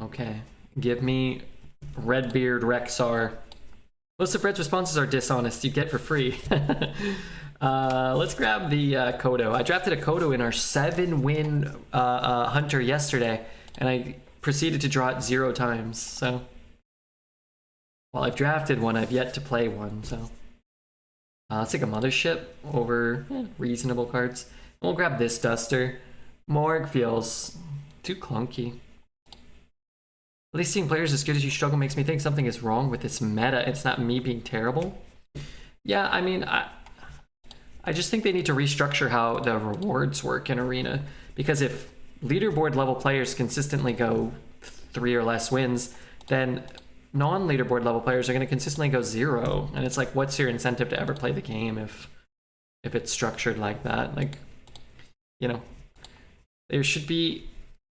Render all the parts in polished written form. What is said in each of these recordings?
Okay, give me Redbeard Rexar. Most of Red's responses are dishonest. You get for free. Let's grab the Kodo. I drafted a Kodo in our 7-win Hunter yesterday, and I proceeded to draw it 0 times. So, while I've drafted one, I've yet to play one. So, let's take a Mothership over reasonable cards. We'll grab this Duster. Morg feels too clunky. At least seeing players as good as you struggle makes me think something is wrong with this meta. It's not me being terrible. Yeah, I mean, I just think they need to restructure how the rewards work in Arena. Because if leaderboard level players consistently go 3 or less wins, then non-leaderboard level players are going to consistently go 0. And it's like, what's your incentive to ever play the game if it's structured like that? Like, you know, there should be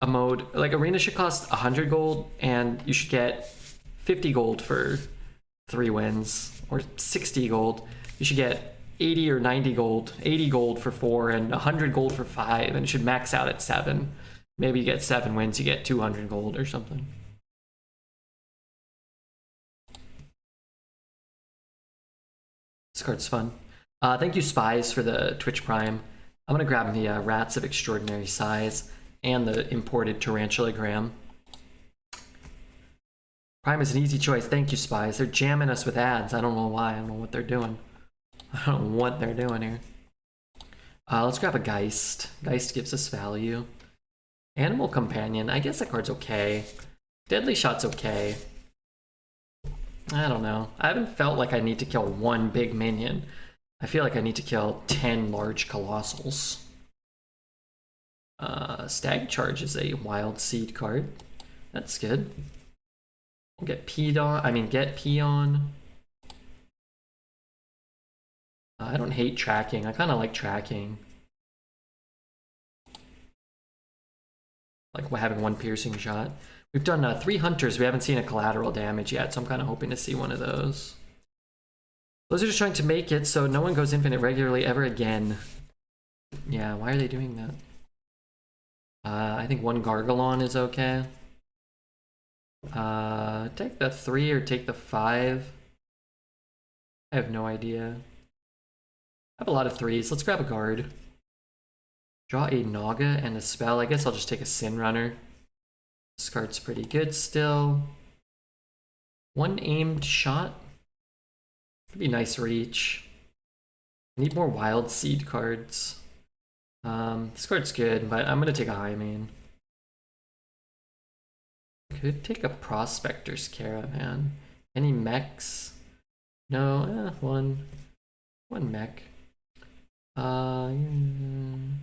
a mode, like Arena should cost 100 gold and you should get 50 gold for 3 wins, or 60 gold. You should get 80 or 90 gold, 80 gold for 4 and 100 gold for 5, and it should max out at 7. Maybe you get 7 wins, you get 200 gold or something. This card's fun. Thank you, Spies, for the Twitch Prime. I'm gonna grab the Rats of Extraordinary Size and the imported Tarantulagram. Prime is an easy choice. Thank you, Spies. They're jamming us with ads. I don't know why. I don't know what they're doing. I don't know what they're doing here. Let's grab a Geist. Geist gives us value. Animal Companion. I guess that card's okay. Deadly Shot's okay. I don't know. I haven't felt like I need to kill 1 big minion. I feel like I need to kill 10 large colossals. Stag Charge is a Wild Seed card. That's good. We'll get peed on. I mean, get pee on. I don't hate tracking. I kind of like tracking. Like having 1 piercing shot. We've done 3 hunters. We haven't seen a collateral damage yet, so I'm kind of hoping to see one of those. Those are just trying to make it so no one goes infinite regularly ever again. Yeah, why are they doing that? I think 1 Gargalon is okay. Take the 3 or take the 5. I have no idea. I have a lot of 3s. Let's grab a guard. Draw a Naga and a spell. I guess I'll just take a Sin Runner. This card's pretty good still. 1 aimed shot. Could be nice reach. I need more Wild Seed cards. This card's good, but I'm gonna take a High Main. Could take a Prospector's Caravan. Any mechs? No, one mech. I mean,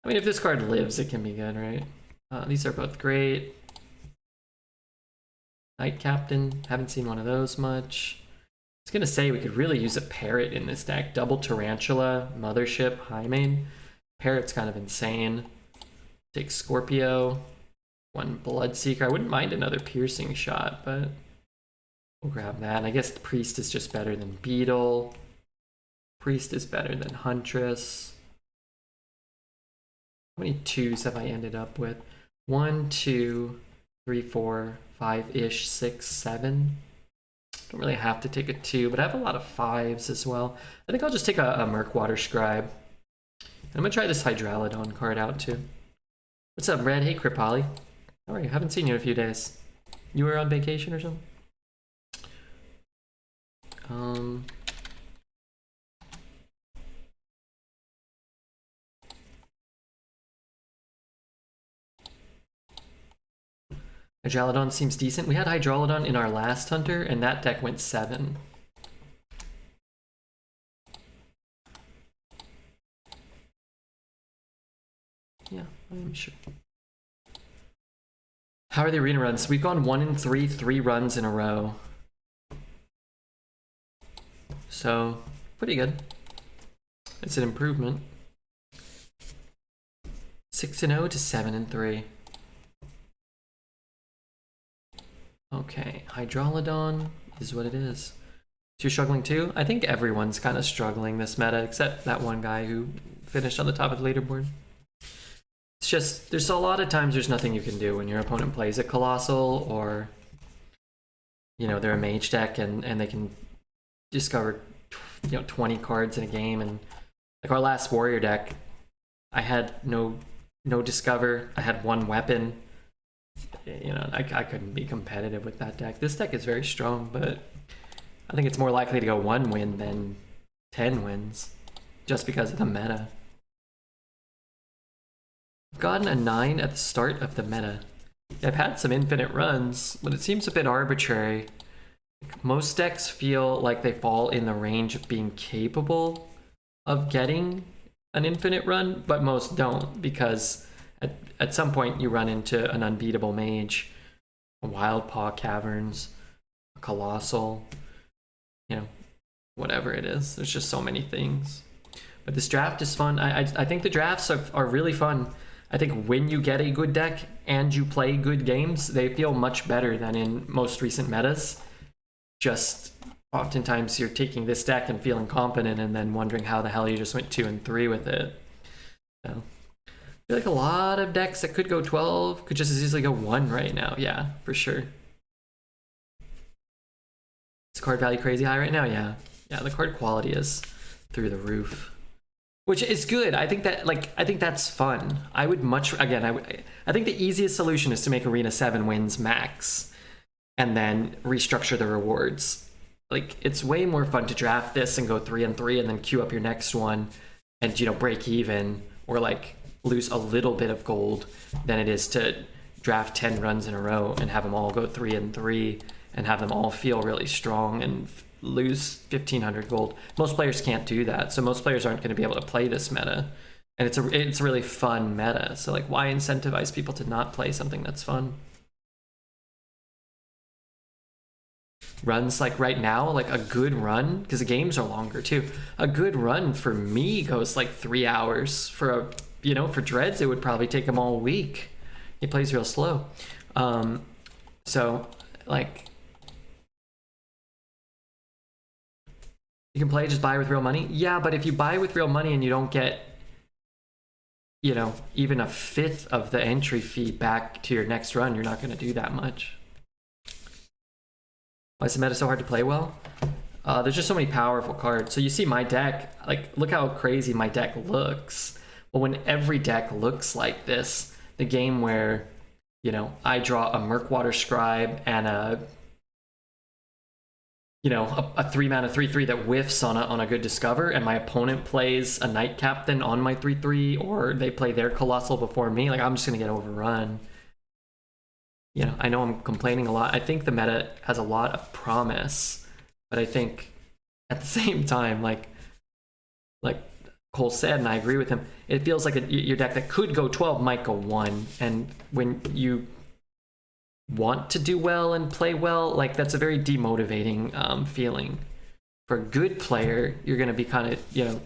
if this card lives, it can be good, right? These are both great. Night Captain, haven't seen one of those much. I was gonna say we could really use a Parrot in this deck. Double Tarantula, Mothership, High Main. Parrot's kind of insane. Take Scorpio, 1 Bloodseeker. I wouldn't mind another Piercing Shot, but we'll grab that. And I guess the Priest is just better than Beetle. Priest is better than Huntress. How many 2s have I ended up with? 1, 2, 3, 4, 5-ish, 6, 7. Don't really have to take a 2, but I have a lot of 5s as well. I think I'll just take a Murkwater Scribe. And I'm gonna try this Hydralodon card out too. What's up, Red? Hey, Kripali. How are you? Haven't seen you in a few days. You were on vacation or something? Hydralodon seems decent. We had Hydralodon in our last Hunter, and that deck went 7. Yeah, I'm sure. How are the arena runs? We've gone 1 in 3, 3 runs in a row. So, pretty good. It's an improvement. 6-0 to 7-3. Okay, Hydralodon is what it is. So you're struggling too? I think everyone's kind of struggling this meta, except that one guy who finished on the top of the leaderboard. It's just, there's a lot of times there's nothing you can do when your opponent plays a Colossal, or, you know, they're a mage deck and they can discover, 20 cards in a game. And like our last warrior deck, I had no discover. I had 1 weapon. I couldn't be competitive with that deck. This deck is very strong, but I think it's more likely to go 1 win than 10 wins, just because of the meta. I've gotten a 9 at the start of the meta. I've had some infinite runs, but it seems a bit arbitrary. Most decks feel like they fall in the range of being capable of getting an infinite run, but most don't, because at some point you run into an unbeatable mage, a Wild Paw Caverns, a Colossal, whatever it is. There's just so many things. But this draft is fun. I think the drafts are really fun. I think when you get a good deck and you play good games, they feel much better than in most recent metas. Just oftentimes you're taking this deck and feeling confident and then wondering how the hell you just went 2 and 3 with it. So I feel like a lot of decks that could go 12 could just as easily go 1 right now. Yeah, for sure. Is card value crazy high right now? Yeah. Yeah, the card quality is through the roof, which is good. I think that's fun. I would I think the easiest solution is to make Arena 7 wins max and then restructure the rewards. Like, it's way more fun to draft this and go 3 and 3 and then queue up your next one and, break even or like lose a little bit of gold than it is to draft 10 runs in a row and have them all go 3 and 3 and have them all feel really strong and lose 1,500 gold. Most players can't do that, so most players aren't going to be able to play this meta, and it's a really fun meta. So like, why incentivize people to not play something that's fun? Runs like right now, like a good run, because the games are longer too. A good run for me goes like 3 hours. For for Dreads, it would probably take him all week. He plays real slow. So like, you can play just buy with real money. Yeah, but if you buy with real money and you don't get, even a fifth of the entry fee back to your next run, you're not going to do that much. Why is the meta so hard to play well? There's just so many powerful cards. So you see my deck, like, look how crazy my deck looks. Well, when every deck looks like this, the game where, I draw a Murkwater Scribe and a 3-mana 3/3 that whiffs on a good discover, and my opponent plays a Night Captain on my 3/3, or they play their Colossal before me, like, I'm just gonna get overrun. I know I'm complaining a lot. I think the meta has a lot of promise, but I think at the same time, like Cole said, and I agree with him, it feels like your deck that could go 12 might go 1, and when you want to do well and play well, like, that's a very demotivating feeling. For a good player, you're going to be kind of,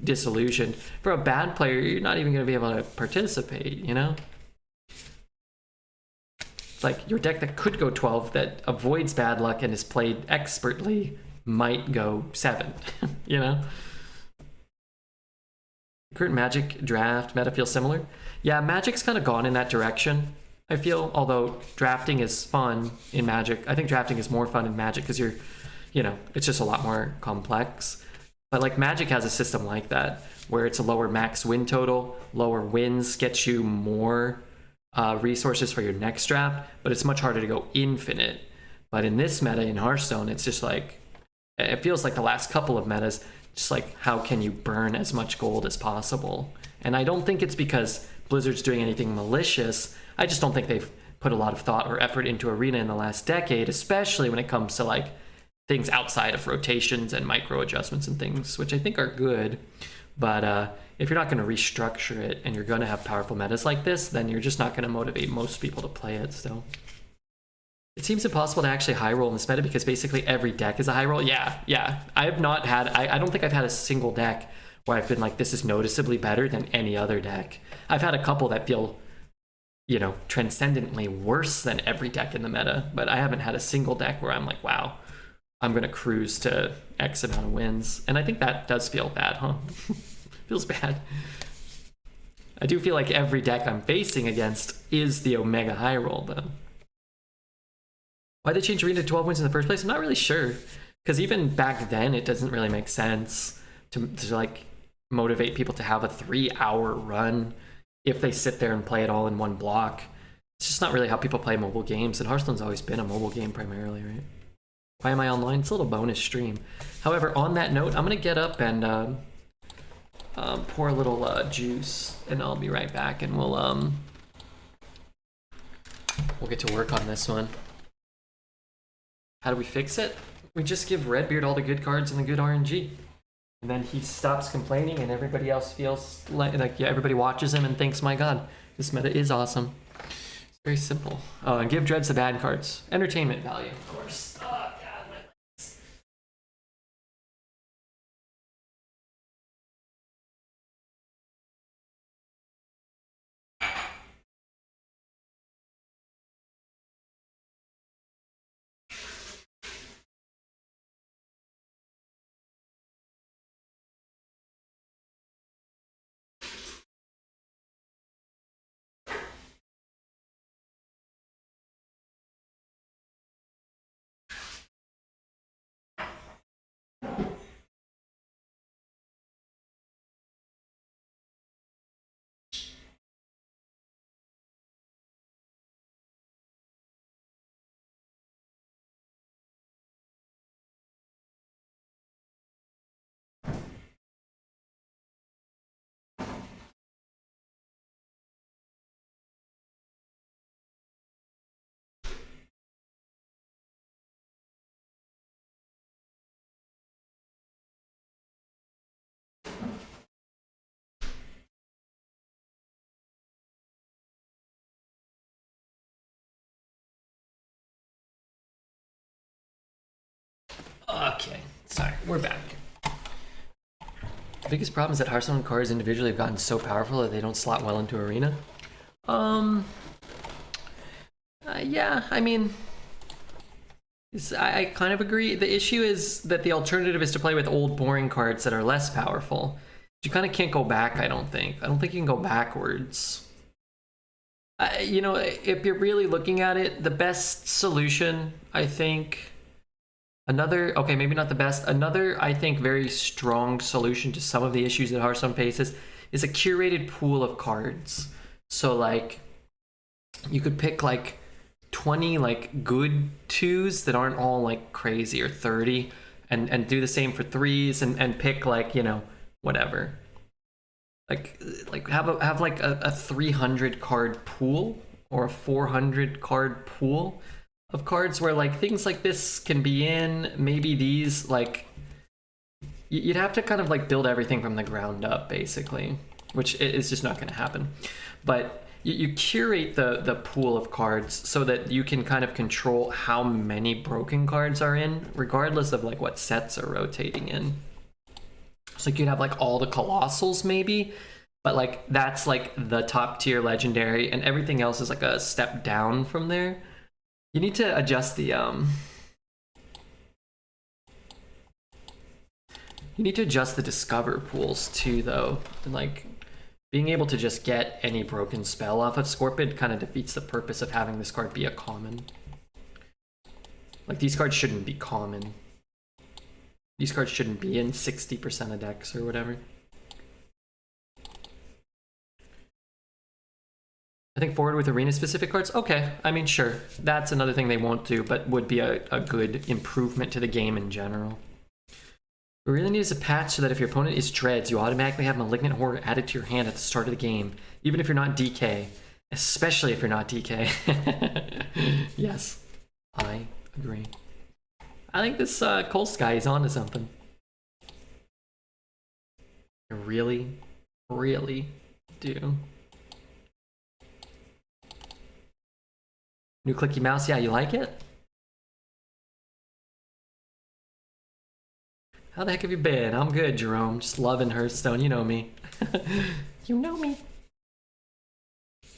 disillusioned. For a bad player, you're not even going to be able to participate, It's like your deck that could go 12 that avoids bad luck and is played expertly might go 7, Current Magic draft meta feels similar. Yeah, Magic's kind of gone in that direction, I feel, although drafting is fun in Magic. I think drafting is more fun in Magic because you're, it's just a lot more complex. But like, Magic has a system like that where it's a lower max win total, lower wins get you more resources for your next draft, but it's much harder to go infinite. But in this meta in Hearthstone, it's just like, it feels like the last couple of metas, just like, how can you burn as much gold as possible? And I don't think it's because Blizzard's doing anything malicious. I just don't think they've put a lot of thought or effort into Arena in the last decade, especially when it comes to like things outside of rotations and micro adjustments and things, which I think are good. But if you're not going to restructure it and you're going to have powerful metas like this, then you're just not going to motivate most people to play it still. It seems impossible to actually high roll in this meta because basically every deck is a high roll. Yeah. I don't think I've had a single deck where I've been like, this is noticeably better than any other deck. I've had a couple that feel, transcendently worse than every deck in the meta, but I haven't had a single deck where I'm like, wow, I'm going to cruise to X amount of wins. And I think that does feel bad, huh? Feels bad. I do feel like every deck I'm facing against is the Omega High Roll, though. Why they change Arena to 12 wins in the first place? I'm not really sure. Because even back then, it doesn't really make sense to like motivate people to have a 3-hour run if they sit there and play it all in one block. It's just not really how people play mobile games, and Hearthstone's always been a mobile game primarily, right? Why am I online? It's a little bonus stream. However, on that note, I'm gonna get up and pour a little juice, and I'll be right back, and we'll get to work on this one. How do we fix it? We just give Redbeard all the good cards and the good RNG. And then he stops complaining and everybody else feels like yeah, everybody watches him and thinks, my god, this meta is awesome. It's very simple. Oh, and give Dreads the bad cards. Entertainment value, of course. Oh, god, my legs. Okay, sorry, we're back. The biggest problem is that Hearthstone cards individually have gotten so powerful that they don't slot well into Arena. Yeah, I mean, I kind of agree. The issue is that the alternative is to play with old boring cards that are less powerful. You kind of can't go back, I don't think. I don't think you can go backwards. You know, if you're really looking at it, the best solution, I think... okay, maybe not the best. Another, I think, very strong solution to some of the issues that Hearthstone faces is a curated pool of cards. So, like, you could pick, like, 20, like, good 2s that aren't all, like, crazy, or 30, and do the same for 3s, and pick, like, you know, whatever. Like have like a 300 card pool, or a 400 card pool of cards where like things like this can be in. Maybe these, like, you'd have to kind of like build everything from the ground up basically, which is just not going to happen. But you curate the pool of cards so that you can kind of control how many broken cards are in, regardless of like what sets are rotating in. So you'd have like all the colossals maybe, but like that's like the top tier legendary, and everything else is like a step down from there. You need to adjust the discover pools too, though. And like being able to just get any broken spell off of Scorpid kind of defeats the purpose of having this card be a common. Like these cards shouldn't be common. These cards shouldn't be in 60% of decks or whatever. I think forward with arena specific cards, okay, I mean sure, that's another thing they won't do, but would be a good improvement to the game in general. What we really need is a patch so that if your opponent is Dreads, you automatically have Malignant Horde added to your hand at the start of the game, even if you're not DK, especially if you're not DK. Yes, I agree. I think this Colst guy is onto something. I really, really do. New clicky mouse, yeah, you like it? How the heck have you been? I'm good, Jerome. Just loving Hearthstone, you know me. You know me.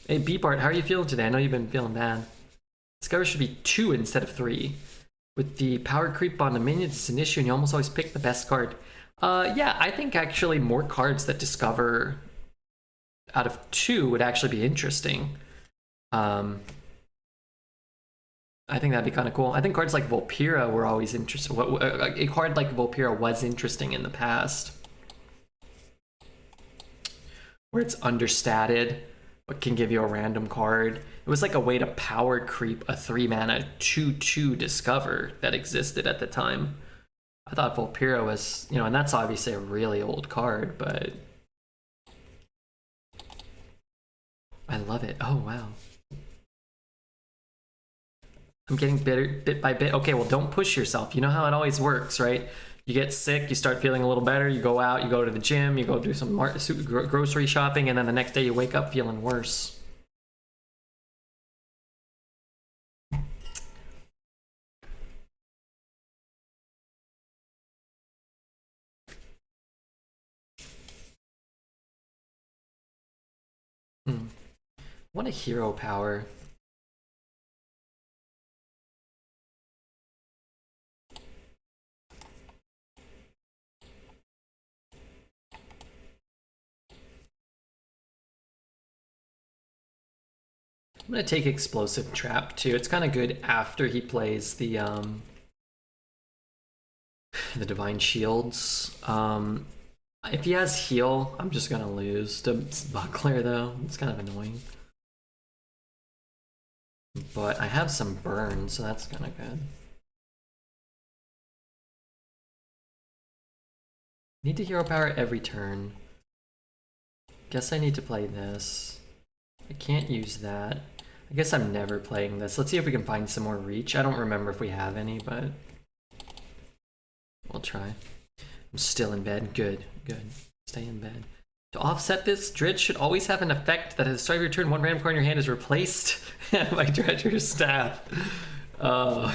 Hey, Beepart, how are you feeling today? I know you've been feeling bad. Discover should be 2 instead of 3. With the power creep on the minions, it's an issue and you almost always pick the best card. Yeah, I think actually more cards that discover out of 2 would actually be interesting. I think that'd be kind of cool. I think cards like Volpira were always interesting. A card like Volpira was interesting in the past, where it's understated but can give you a random card. It was like a way to power creep a 3-mana 2/2 Discover that existed at the time. I thought Volpira was, you know, and that's obviously a really old card, but I love it. Oh, wow. I'm getting bitter bit by bit. Okay, well, don't push yourself. You know how it always works, right? You get sick, you start feeling a little better, you go out, you go to the gym, you go do some grocery shopping, and then the next day you wake up feeling worse. What a hero power. I'm gonna take Explosive Trap too. It's kind of good after he plays the Divine Shields. If he has heal, I'm just gonna lose to Buckler though. It's kind of annoying. But I have some burn, so that's kind of good. Need to hero power every turn. Guess I need to play this. I can't use that. I guess I'm never playing this. Let's see if we can find some more reach. I don't remember if we have any, but we'll try. I'm still in bed. Good, good. Stay in bed. To offset this, Dredge should always have an effect that at the start of your turn, 1 random card in your hand is replaced by Dredger's Staff. Oh.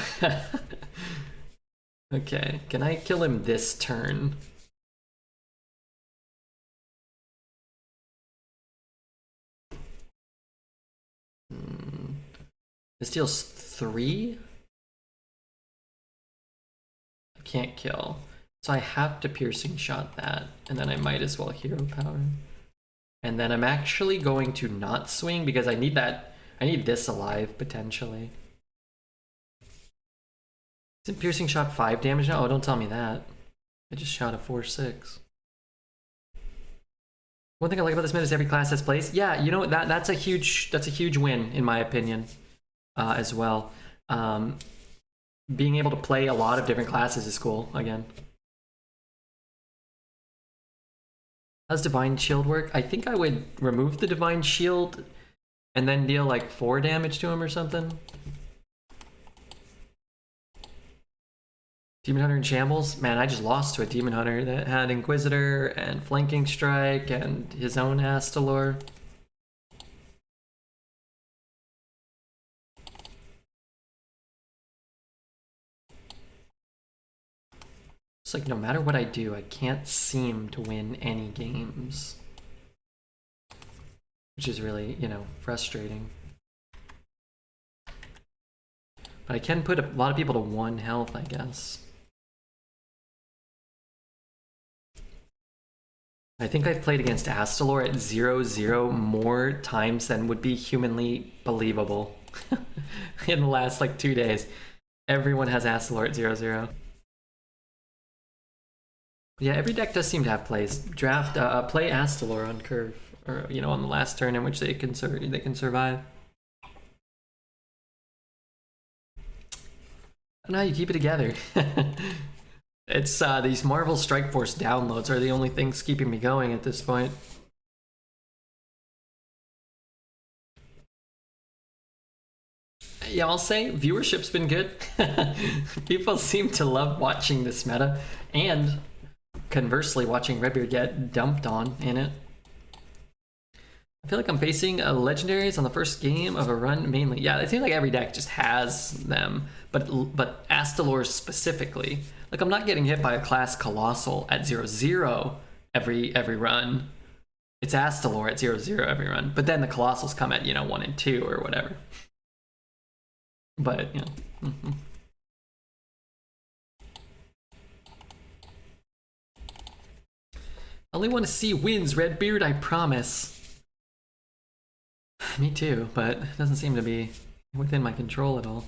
Okay, can I kill him this turn? This deals 3? I can't kill. So I have to Piercing Shot that, and then I might as well hero power. And then I'm actually going to not swing because I need that. I need this alive potentially. Isn't Piercing Shot 5 damage now? Oh, don't tell me that. I just shot a 4/6. One thing I like about this meta is every class has place. Yeah, you know that's a huge win in my opinion, as well. Being able to play a lot of different classes is cool again. How's Divine Shield work? I think I would remove the Divine Shield and then deal like 4 damage to him or something. Demon Hunter in Shambles? Man, I just lost to a Demon Hunter that had Inquisitor and Flanking Strike and his own Astalor. It's like no matter what I do, I can't seem to win any games. Which is really, you know, frustrating. But I can put a lot of people to 1 health, I guess. I think I've played against Astalor at 0/0 more times than would be humanly believable in the last like 2 days. Everyone has Astalor at 0/0. Yeah, every deck does seem to have plays. Draft, play Astalor on curve, or you know, on the last turn in which they can survive. No, you keep it together. It's these Marvel Strike Force downloads are the only things keeping me going at this point. Yeah, I'll say viewership's been good. People seem to love watching this meta, and conversely watching Redbeard get dumped on in it. I feel like I'm facing legendaries on the first game of a run mainly. Yeah, it seems like every deck just has them, but Astalor specifically. Like I'm not getting hit by a class Colossal at 0/0 every run. It's Astalor at 0/0 every run, but then the Colossals come at, you know, 1 and 2 or whatever. But, you know. I only want to see wins, Redbeard, I promise. Me too, but it doesn't seem to be within my control at all.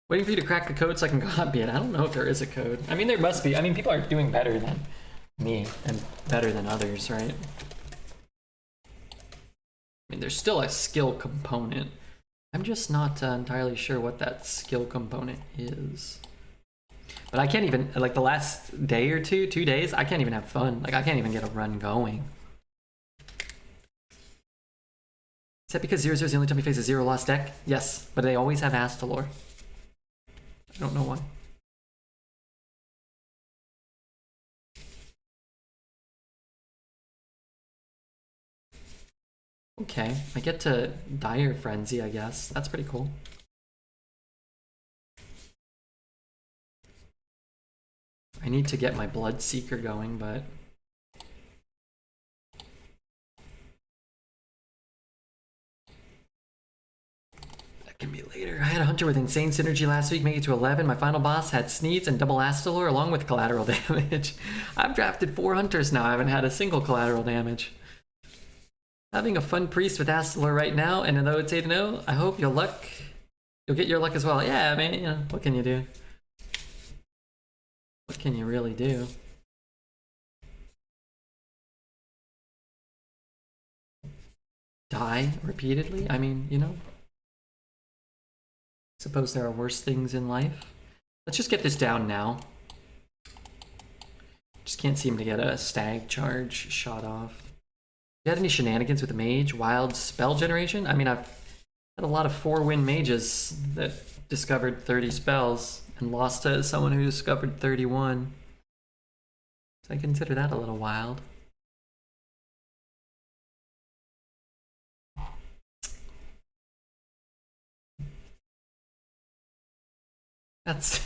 Waiting for you to crack the code so I can copy it. I don't know if there is a code. I mean, there must be. I mean, people are doing better than me and better than others, right? I mean, there's still a skill component. I'm just not entirely sure what that skill component is. But I can't even, like the last day or 2 days, I can't even have fun. Like I can't even get a run going. Is that because 0/0 is the only time he faces 0 lost deck? Yes, but they always have Astalor. I don't know why. Okay, I get to Dire Frenzy, I guess. That's pretty cool. I need to get my Bloodseeker going, but... that can be later. I had a Hunter with insane synergy last week, make it to 11. My final boss had Sneeds and double Astalor along with collateral damage. I've drafted 4 Hunters now. I haven't had a single collateral damage. Having a fun priest with Astalor right now, and though it's 8-0, I hope you'll get your luck as well. Yeah, I mean, you know, what can you do? What can you really do? Die repeatedly? I mean, you know. Suppose there are worse things in life. Let's just get this down now. Just can't seem to get a stag charge shot off. You had any shenanigans with the mage? Wild spell generation? I mean, I've had a lot of 4-win mages that discovered 30 spells and lost to someone who discovered 31. So I consider that a little wild. That's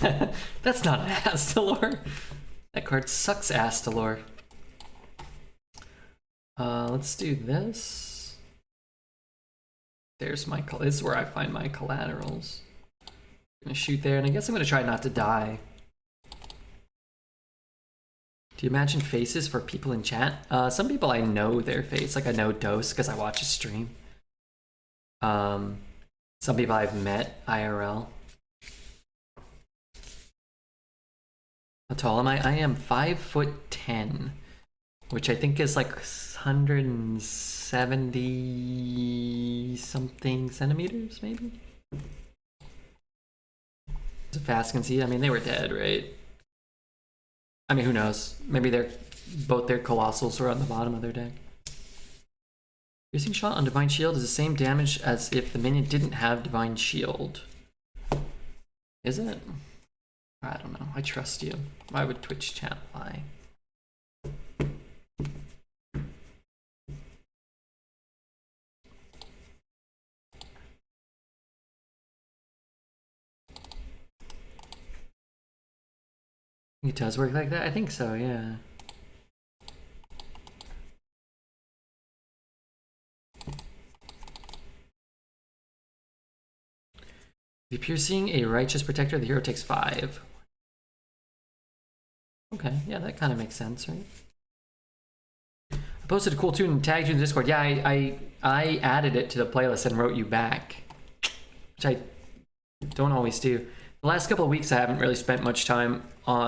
that's not an Astalor. That card sucks, Astalor. Let's do this. There's my, this is where I find my collaterals. I'm gonna shoot there, and I guess I'm gonna try not to die. Do you imagine faces for people in chat? Some people I know their face, like I know Dose because I watch his stream. Some people I've met IRL. How tall am I? I am 5'10", which I think is like 170 something centimeters, maybe. As fast can see. I mean, they were dead, right? I mean, who knows? Maybe both their colossals were on the bottom of their deck. Piercing shot on Divine Shield is the same damage as if the minion didn't have Divine Shield. Is it? I don't know. I trust you. Why would Twitch chat lie? It does work like that? I think so, yeah. If you're seeing a Righteous Protector, the hero takes 5. Okay, yeah, that kind of makes sense, right? I posted a cool tune and tagged you in Discord. Yeah, I added it to the playlist and wrote you back, which I don't always do. The last couple of weeks, I haven't really spent much time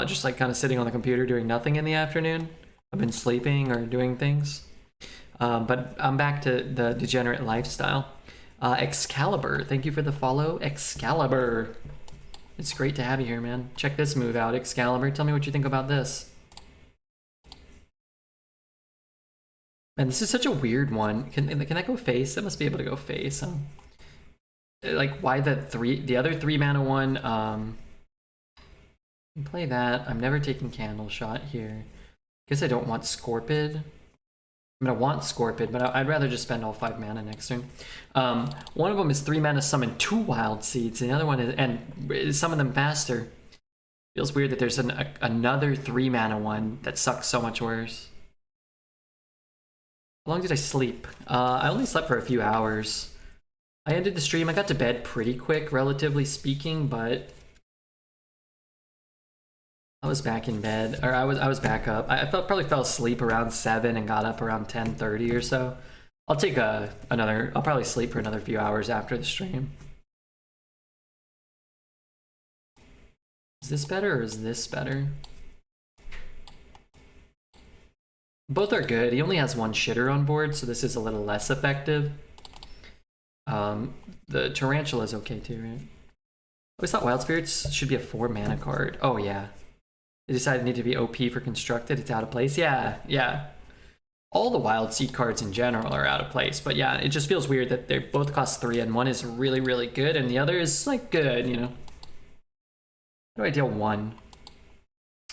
just like kind of sitting on the computer doing nothing in the afternoon. I've been sleeping or doing things. But I'm back to the degenerate lifestyle. Excalibur, thank you for the follow, Excalibur. It's great to have you here, man. Check this move out, Excalibur. Tell me what you think about this. And this is such a weird one. Can that go face? That must be able to go face. Huh? Like, why the other 3 mana one? Play that. I'm never taking Candle Shot here. Guess I don't want Scorpid. I mean, I want Scorpid, but I'd rather just spend all 5 mana next turn. One of them is 3 mana summon 2 Wild Seeds, and the other one is and summon them faster. Feels weird that there's another 3 mana one that sucks so much worse. How long did I sleep? I only slept for a few hours. I ended the stream. I got to bed pretty quick, relatively speaking, but I was back in bed, or I was back up. I probably fell asleep around 7 and got up around 10:30 or so. I'll take another. I'll probably sleep for another few hours after the stream. Is this better or is this better? Both are good. He only has one shitter on board, so this is a little less effective. The Tarantula is okay too, right? I always thought Wild Spirits should be a 4 mana card. Oh yeah. They decided it needed to be OP for constructed. It's out of place. Yeah, yeah. All the Wild Seed cards in general are out of place, but yeah, it just feels weird that they both cost 3 and one is really, really good and the other is like good, you know? How do I deal 1?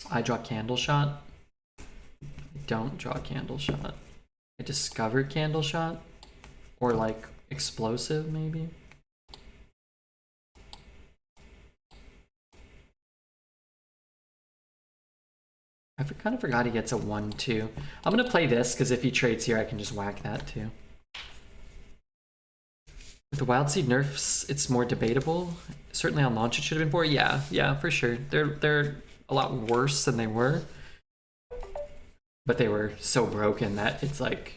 I draw Candle Shot. I don't draw Candle Shot. I discover Candle Shot. Or like Explosive, maybe? I kind of forgot he gets a 1-2. I'm going to play this, because if he trades here, I can just whack that too. With the Wild Seed nerfs, it's more debatable. Certainly on launch it should have been 4. Yeah, yeah, for sure. They're a lot worse than they were. But they were so broken that it's like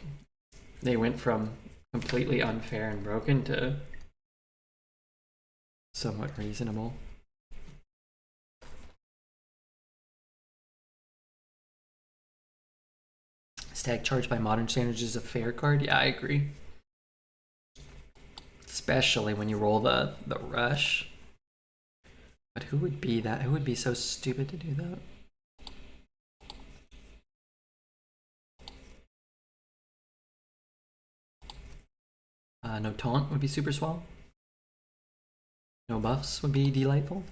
they went from completely unfair and broken to somewhat reasonable. Stag Charge by modern standards is a fair card. Yeah, I agree. Especially when you roll the rush. But who would be that? Who would be so stupid to do that? No taunt would be super swell. No buffs would be delightful.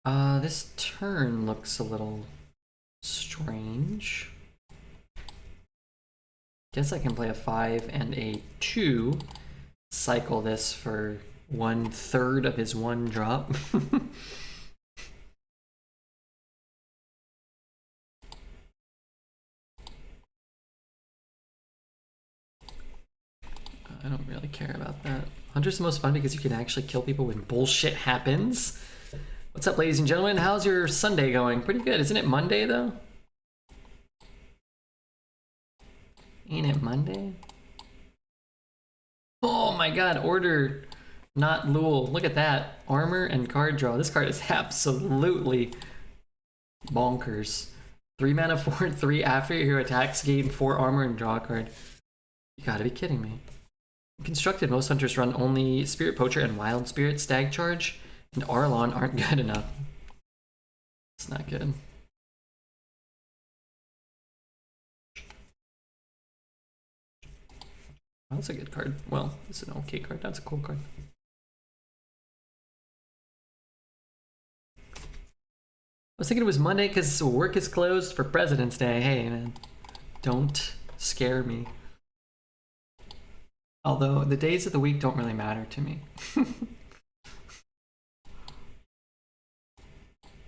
This turn looks a little strange. Guess I can play a 5 and a 2. Cycle this for 1/3 of his 1 drop. I don't really care about that. Hunter's the most fun because you can actually kill people when bullshit happens. What's up, ladies and gentlemen? How's your Sunday going? Pretty good. Isn't it Monday, though? Ain't it Monday? Oh my god, order, not Lul. Look at that. Armor and card draw. This card is absolutely bonkers. 3 mana, 4/3 after your hero attacks, gain 4 armor and draw a card. You gotta be kidding me. Constructed, most hunters run only Spirit Poacher and Wild Spirit Stag Charge, and Arlon aren't good enough. It's not good. That's a good card. Well, it's an okay card. That's a cool card. I was thinking it was Monday because work is closed for President's Day. Hey, man, don't scare me. Although the days of the week don't really matter to me.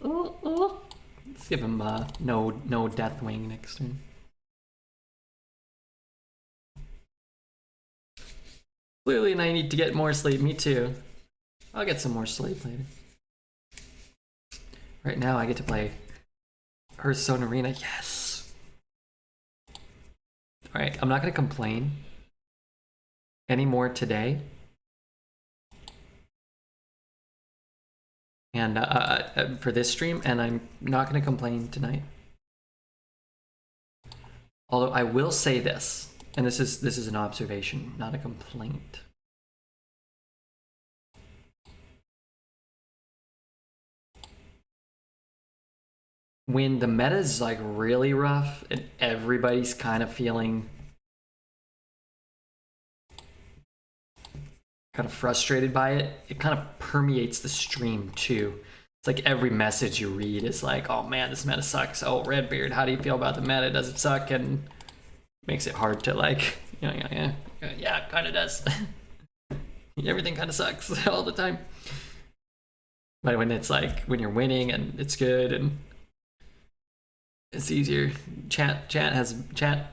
Let's give him no Deathwing next turn. Clearly, and I need to get more sleep. Me too. I'll get some more sleep later. Right now, I get to play Hearthstone Arena. Yes! Alright, I'm not going to complain anymore today. And for this stream, and I'm not going to complain tonight. Although I will say this. And this is an observation, not a complaint. When the meta is like really rough and everybody's kind of feeling kind of frustrated by it, it kind of permeates the stream too. It's like every message you read is like, oh man, this meta sucks. Oh, Redbeard, how do you feel about the meta? Does it suck? And makes it hard to like, yeah, it kind of does. Everything kind of sucks all the time. But when it's like, when you're winning and it's good and it's easier, chat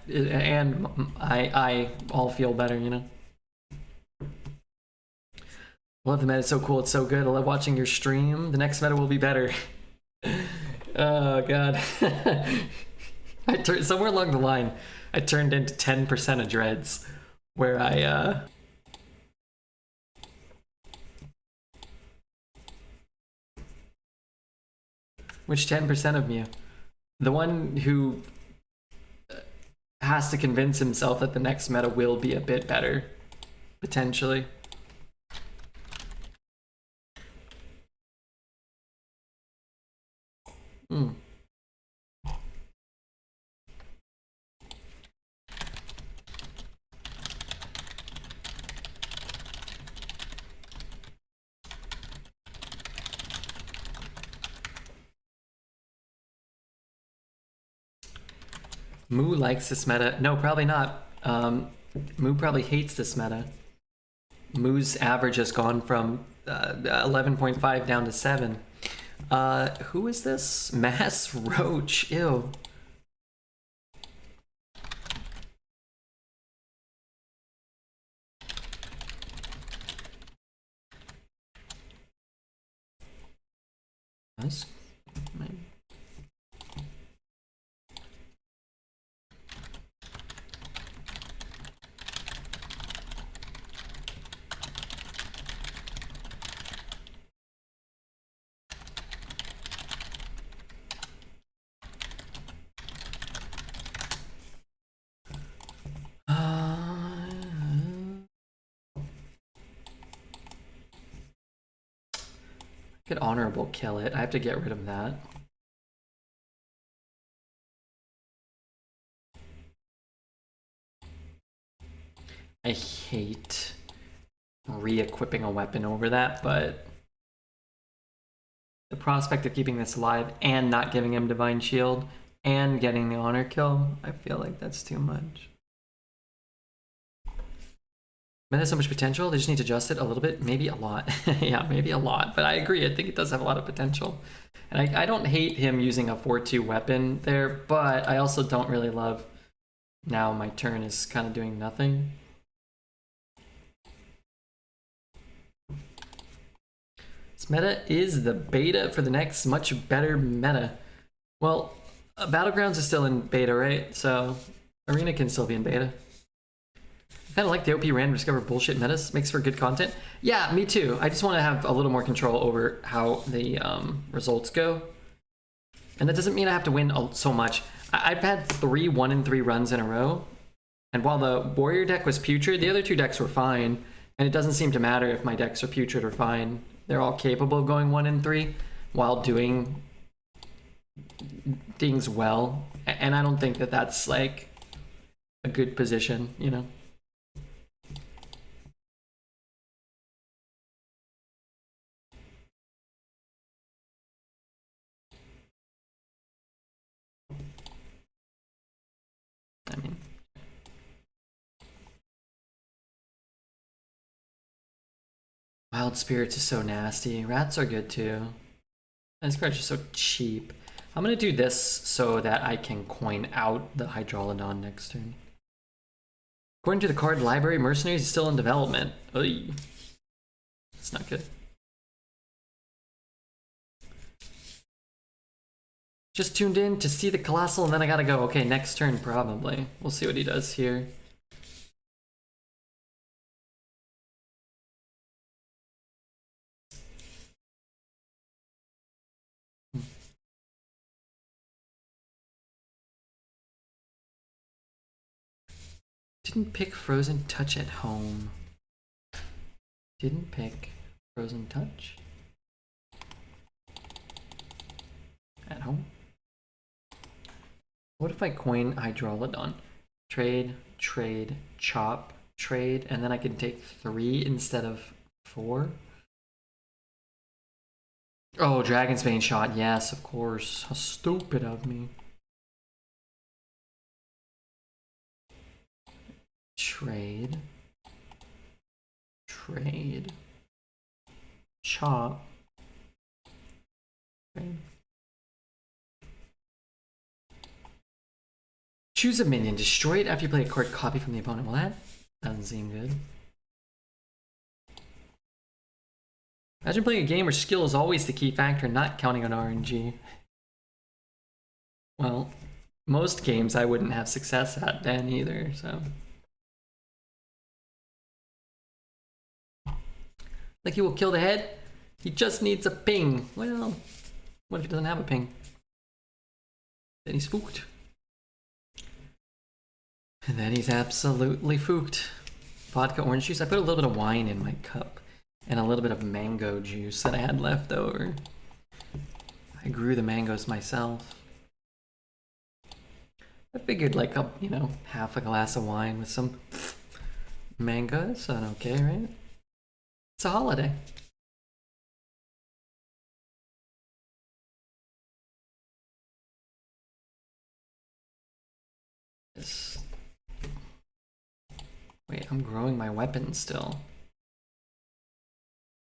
and I all feel better, you know? Love the meta, it's so cool, it's so good. I love watching your stream. The next meta will be better. Oh god. Somewhere along the line, I turned into 10% of dreads, where I which 10% of me? The one who has to convince himself that the next meta will be a bit better, potentially. Moo likes this meta. No, probably not. Moo probably hates this meta. Moo's average has gone from 11.5 down to 7. Who is this? Mass Roach. Ew. Nice. Could honorable kill it. I have to get rid of that. I hate re-equipping a weapon over that, but the prospect of keeping this alive and not giving him Divine Shield and getting the honor kill, I feel like that's too much. But there's so much potential, they just need to adjust it a little bit, maybe a lot. Yeah, maybe a lot, but I agree, I think it does have a lot of potential. And I don't hate him using a 4-2 weapon there, but I also don't really love now my turn is kind of doing nothing. This meta is the beta for the next much better meta. Well, Battlegrounds is still in beta, right? So Arena can still be in beta. I kind of like the OP random discover bullshit metas. Makes for good content. Yeah, me too. I just want to have a little more control over how the results go. And that doesn't mean I have to win so much. I've had 3 1-3 runs in a row. And while the Warrior deck was putrid, the other 2 decks were fine. And it doesn't seem to matter if my decks are putrid or fine. They're all capable of going 1-3 while doing things well. And I don't think that that's like a good position, you know? I mean, Wild Spirits is so nasty. Rats are good too. These cards are so cheap. I'm gonna do this so that I can coin out the Hydrolodon next turn. According to the card library, Mercenaries is still in development. Oy. That's not good. Just tuned in to see the Colossal and then I gotta go. Okay, next turn probably. We'll see what he does here. Didn't pick Frozen Touch at home. Didn't pick Frozen Touch at home. What if I coin Hydrolodon? Trade, trade, chop, trade, and then I can take 3 instead of 4? Oh, Dragonsbane shot, yes, of course. How stupid of me. Trade. Trade. Chop. Trade. Choose a minion. Destroy it after you play a card copy from the opponent. Well, that doesn't seem good. Imagine playing a game where skill is always the key factor, not counting on RNG. Well, most games I wouldn't have success at then either, so. Like he will kill the head? He just needs a ping. Well, what if he doesn't have a ping? Then he's fooked. And then he's absolutely fooked. Vodka orange juice. I put a little bit of wine in my cup and a little bit of mango juice that I had left over. I grew the mangoes myself. I figured like a, you know, half a glass of wine with some mango. That's not okay, right? It's a holiday. Wait, I'm growing my weapon still.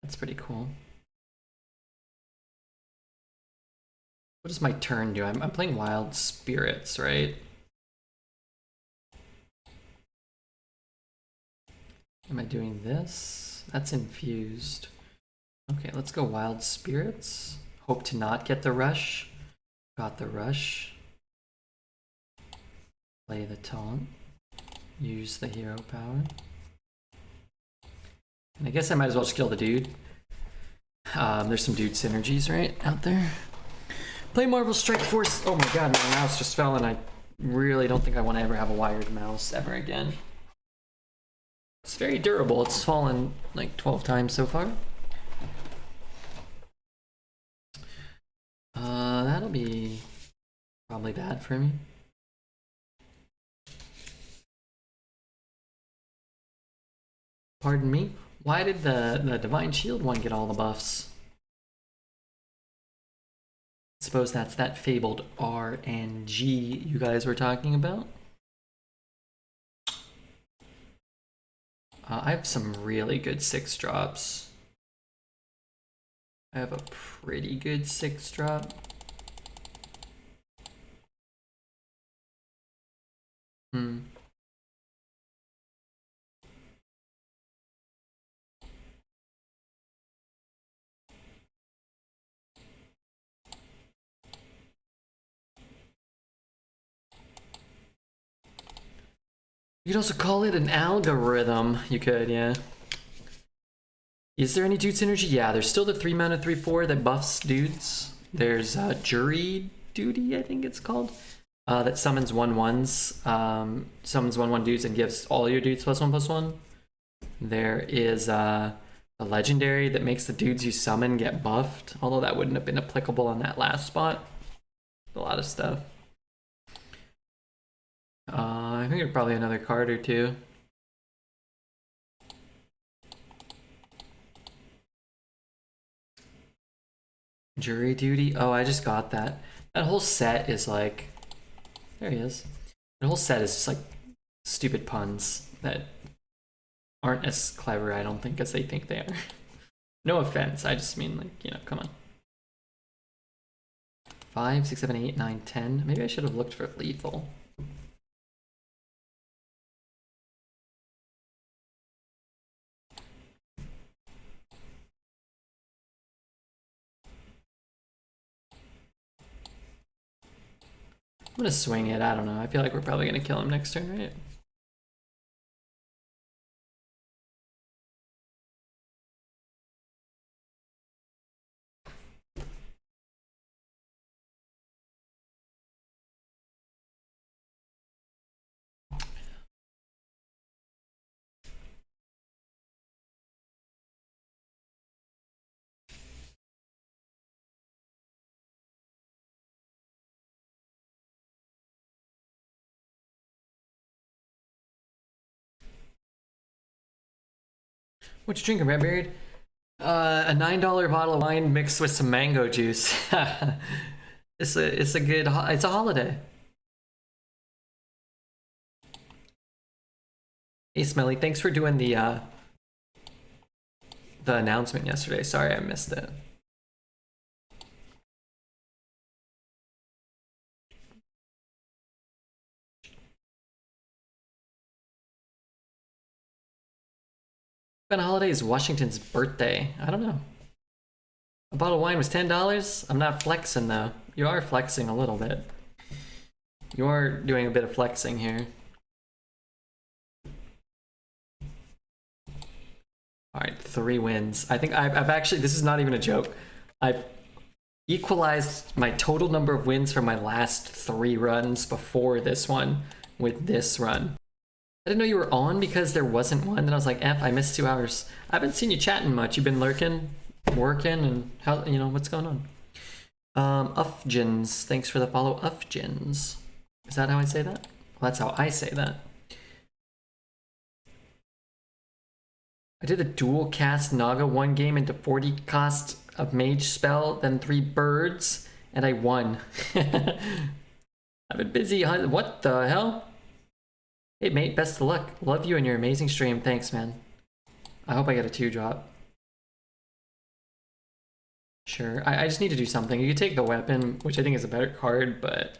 That's pretty cool. What does my turn do? I'm playing Wild Spirits, right? Am I doing this? That's infused. Okay, let's go Wild Spirits. Hope to not get the rush. Got the rush. Play the taunt. Use the hero power. And I guess I might as well just kill the dude. There's some dude synergies right out there. Play Marvel Strike Force. Oh my god, my mouse just fell and I really don't think I want to ever have a wired mouse ever again. It's very durable. It's fallen like 12 times so far. That'll be probably bad for me. Pardon me? Why did the Divine Shield one get all the buffs? Suppose that's that fabled RNG you guys were talking about. I have some really good 6-drops. I have a pretty good 6-drop. You could also call it an algorithm. You could, yeah. Is there any dude synergy? Yeah, there's still the 3 mana 3/4 that buffs dudes. There's Jury Duty, I think it's called. That summons 1/1s. Summons 1/1 dudes and gives all your dudes +1/+1. There is a legendary that makes the dudes you summon get buffed, although that wouldn't have been applicable on that last spot. A lot of stuff. I think there's probably another card or two. Jury Duty? Oh, I just got that. That whole set is like... There he is. The whole set is just like stupid puns that aren't as clever, I don't think, as they think they are. No offense, I just mean like, you know, come on. 5, 6, 7, 8, 9, 10. Maybe I should have looked for lethal. I'm gonna swing it, I don't know. I feel like we're probably gonna kill him next turn, right? What you drinking, Redbeard? A $9 bottle of wine mixed with some mango juice. It's a good it's a holiday. Hey Smelly, thanks for doing the announcement yesterday. Sorry I missed it. What holiday is Washington's birthday? I don't know. A bottle of wine was $10? I'm not flexing though. You are flexing a little bit. You're doing a bit of flexing here. All right, 3 wins. I think I've actually, this is not even a joke. I've equalized my total number of wins from my last 3 runs before this one with this run. I didn't know you were on because there wasn't one. Then I was like, F, I missed 2 hours. I haven't seen you chatting much. You've been lurking, working, and how, you know, what's going on? Ufjins, thanks for the follow, Ufjins. Is that how I say that? Well, that's how I say that. I did a dual cast Naga 1 game into 40 cost of mage spell, then 3 birds, and I won. I've been busy. What the hell? Hey mate, best of luck. Love you and your amazing stream. Thanks, man. I hope I get a 2-drop. Sure. I just need to do something. You could take the weapon, which I think is a better card, but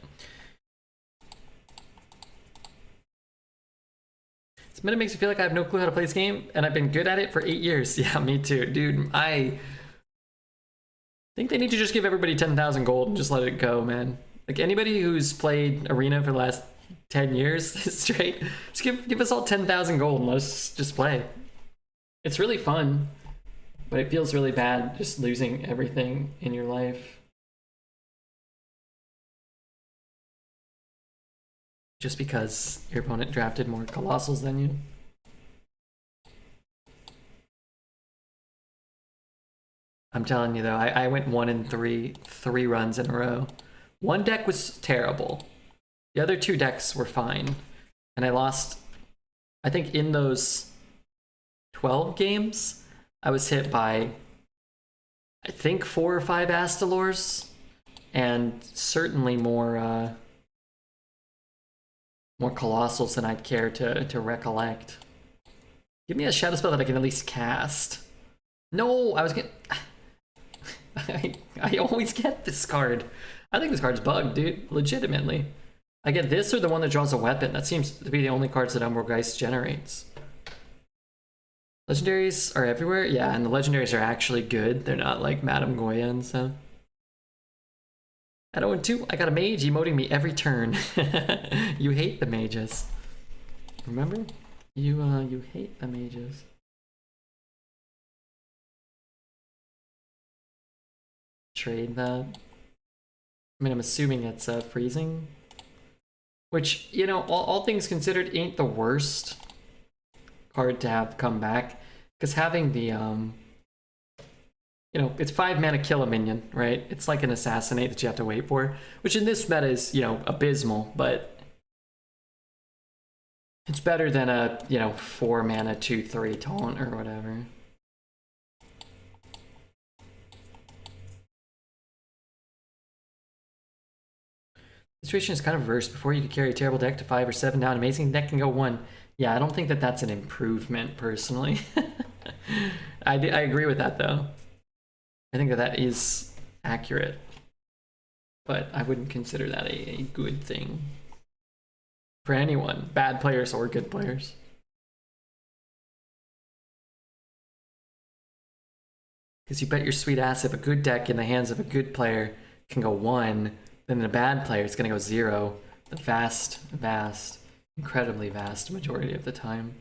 this meta makes me feel like I have no clue how to play this game, and I've been good at it for 8 years. Yeah, me too. Dude, I think they need to just give everybody 10,000 gold and just let it go, man. Like, anybody who's played Arena for the last 10 years straight, just give us all 10,000 gold and let us just play. It's really fun, but it feels really bad just losing everything in your life. Just because your opponent drafted more Colossals than you. I'm telling you though, I went 1 in 3 runs in a row. One deck was terrible. The other 2 decks were fine. And I lost, I think in those 12 games, I was hit by, I think 4 or 5 Astalors, and certainly more Colossals than I'd care to recollect. Give me a shadow spell that I can at least cast. No, I was getting... I always get this card. I think this card's bugged, dude. Legitimately. I get this or the one that draws a weapon. That seems to be the only cards that Umbrogeist generates. Legendaries are everywhere? Yeah, and the legendaries are actually good. They're not like Madame Goya and stuff. At 0-2, I got a mage emoting me every turn. You hate the mages. Remember? You hate the mages. Trade that. I mean, I'm assuming it's freezing. Which, you know, all things considered, ain't the worst card to have come back. Because having the, you know, it's 5 mana kill a minion, right? It's like an assassinate that you have to wait for. Which in this meta is, you know, abysmal, but it's better than a, you know, 4 mana 2/3 taunt or whatever. The situation is kind of reversed. Before you could carry a terrible deck to 5 or 7 down, amazing deck can go 1. Yeah, I don't think that that's an improvement, personally. I agree with that, though. I think that that is accurate. But I wouldn't consider that a good thing. For anyone, bad players or good players. Because you bet your sweet ass if a good deck in the hands of a good player can go 1, then a bad player is going to go 0 the vast, incredibly vast majority of the time.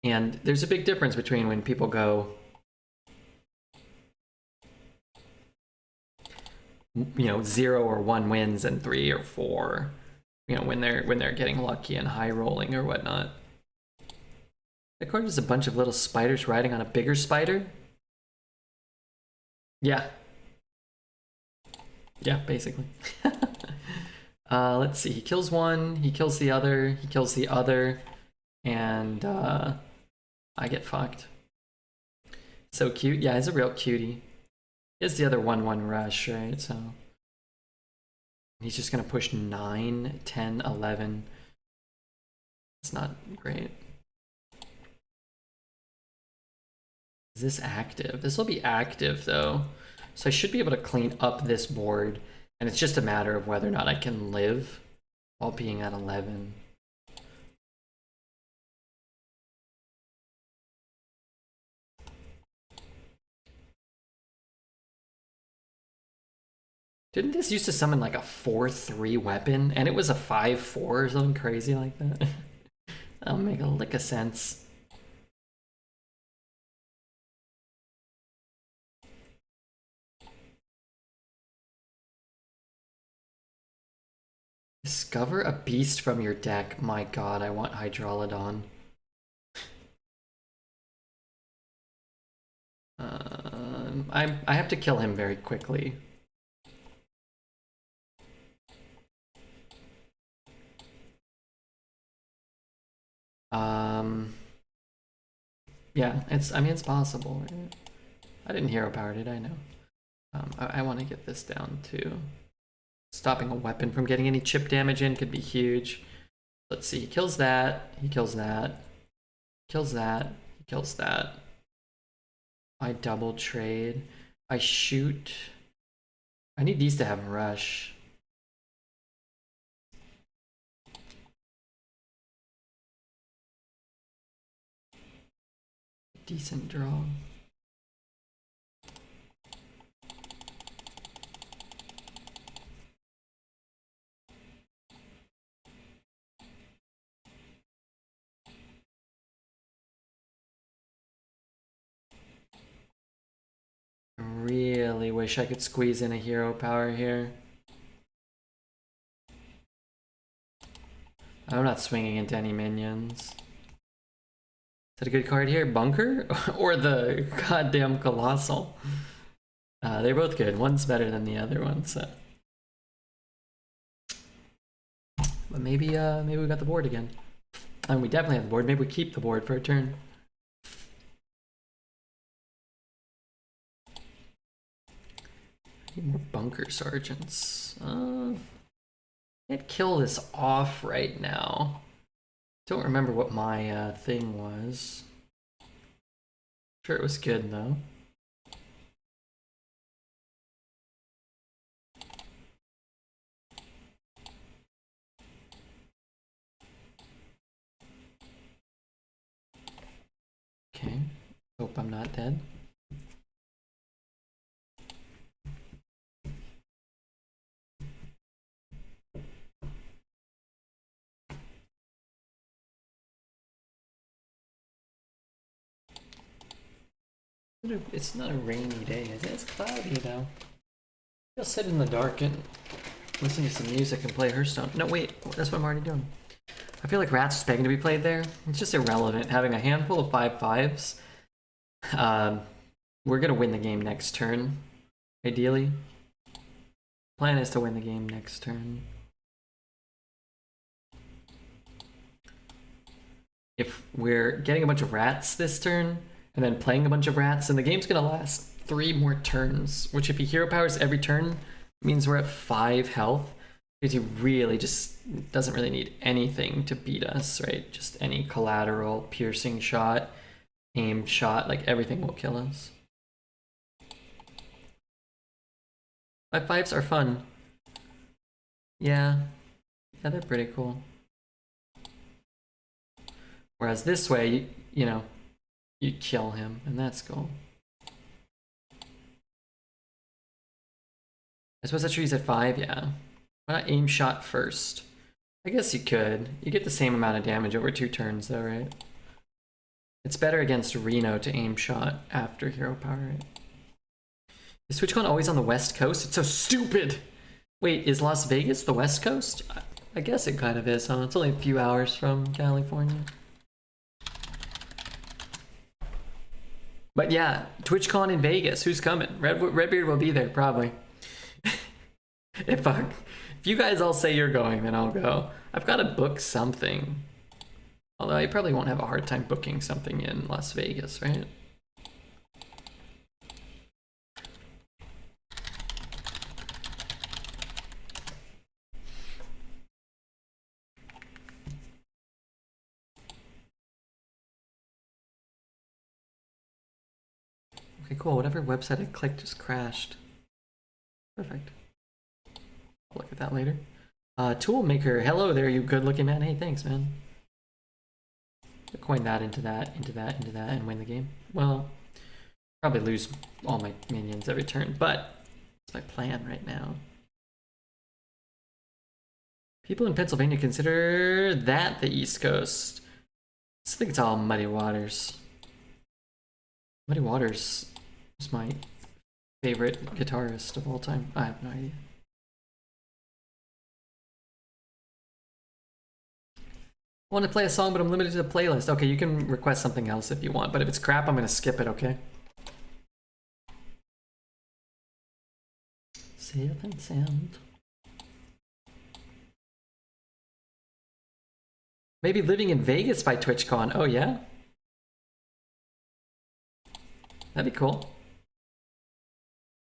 And there's a big difference between when people go, you know, 0 or 1 wins and 3 or 4, you know, when they're getting lucky and high rolling or whatnot. That card is a bunch of little spiders riding on a bigger spider. Yeah. Yeah, basically. Let's see. He kills one, he kills the other, he kills the other, and I get fucked. So cute. Yeah, he's a real cutie. He has the other 1/1 rush, right? So he's just gonna push 9, 10, 11. It's not great. Is this active? This will be active though. So I should be able to clean up this board, and it's just a matter of whether or not I can live while being at 11. Didn't this used to summon like a 4/3 weapon, and it was a 5/4 or something crazy like that? That'll make a lick of sense. Discover a beast from your deck. My god, I want Hydralodon. I have to kill him very quickly. Yeah, I mean, it's possible. Right? I didn't hero power, did I? No. I want to get this down too. Stopping a weapon from getting any chip damage in could be huge. Let's see, he kills that, he kills that, kills that, he kills that. I double trade. I shoot. I need these to have rush. Decent draw. Really wish I could squeeze in a hero power here. I'm not swinging into any minions. Is that a good card here? Bunker? Or the goddamn Colossal? They're both good. One's better than the other one, so. But maybe we got the board again. And we definitely have the board. Maybe we keep the board for a turn. Need more bunker sergeants. Can't kill this off right now. Don't remember what my thing was. Sure, it was good though. Okay, hope I'm not dead. It's not a rainy day, is it? It's cloudy though. I'll sit in the dark and listen to some music and play Hearthstone. No, wait, that's what I'm already doing. I feel like Rats is begging to be played there. It's just irrelevant. Having a handful of 5/5s. We're gonna win the game next turn, ideally. Plan is to win the game next turn. If we're getting a bunch of Rats this turn, and then playing a bunch of Rats, and the game's gonna last 3 more turns, which if he hero powers every turn, means we're at 5 health, because he really just doesn't really need anything to beat us, right? Just any collateral, piercing shot, aim shot, like everything will kill us. 5/5s are fun. Yeah, they're pretty cool. Whereas this way, you know, you kill him, and that's cool. I suppose that tree's at 5, yeah. Why not aim shot first? I guess you could. You get the same amount of damage over 2 turns though, right? It's better against Reno to aim shot after hero power, right? Is TwitchCon always on the West Coast? It's so stupid! Wait, is Las Vegas the West Coast? I guess it kind of is, huh? It's only a few hours from California. But yeah, TwitchCon in Vegas. Who's coming? Redbeard will be there, probably. If you guys all say you're going, then I'll go. I've got to book something. Although I probably won't have a hard time booking something in Las Vegas, right? Okay, cool. Whatever website I clicked just crashed. Perfect. I'll look at that later. Toolmaker, hello there, you good-looking man. Hey, thanks, man. I'll coin that into that, into that, into that, and win the game. Well, probably lose all my minions every turn, but it's my plan right now. People in Pennsylvania consider that the East Coast. I think it's all Muddy Waters. Muddy Waters is my favorite guitarist of all time. I have no idea. I want to play a song, but I'm limited to the playlist. Okay, you can request something else if you want, but if it's crap, I'm gonna skip it, okay? Safe and sound. Maybe living in Vegas by TwitchCon. Oh yeah? That'd be cool.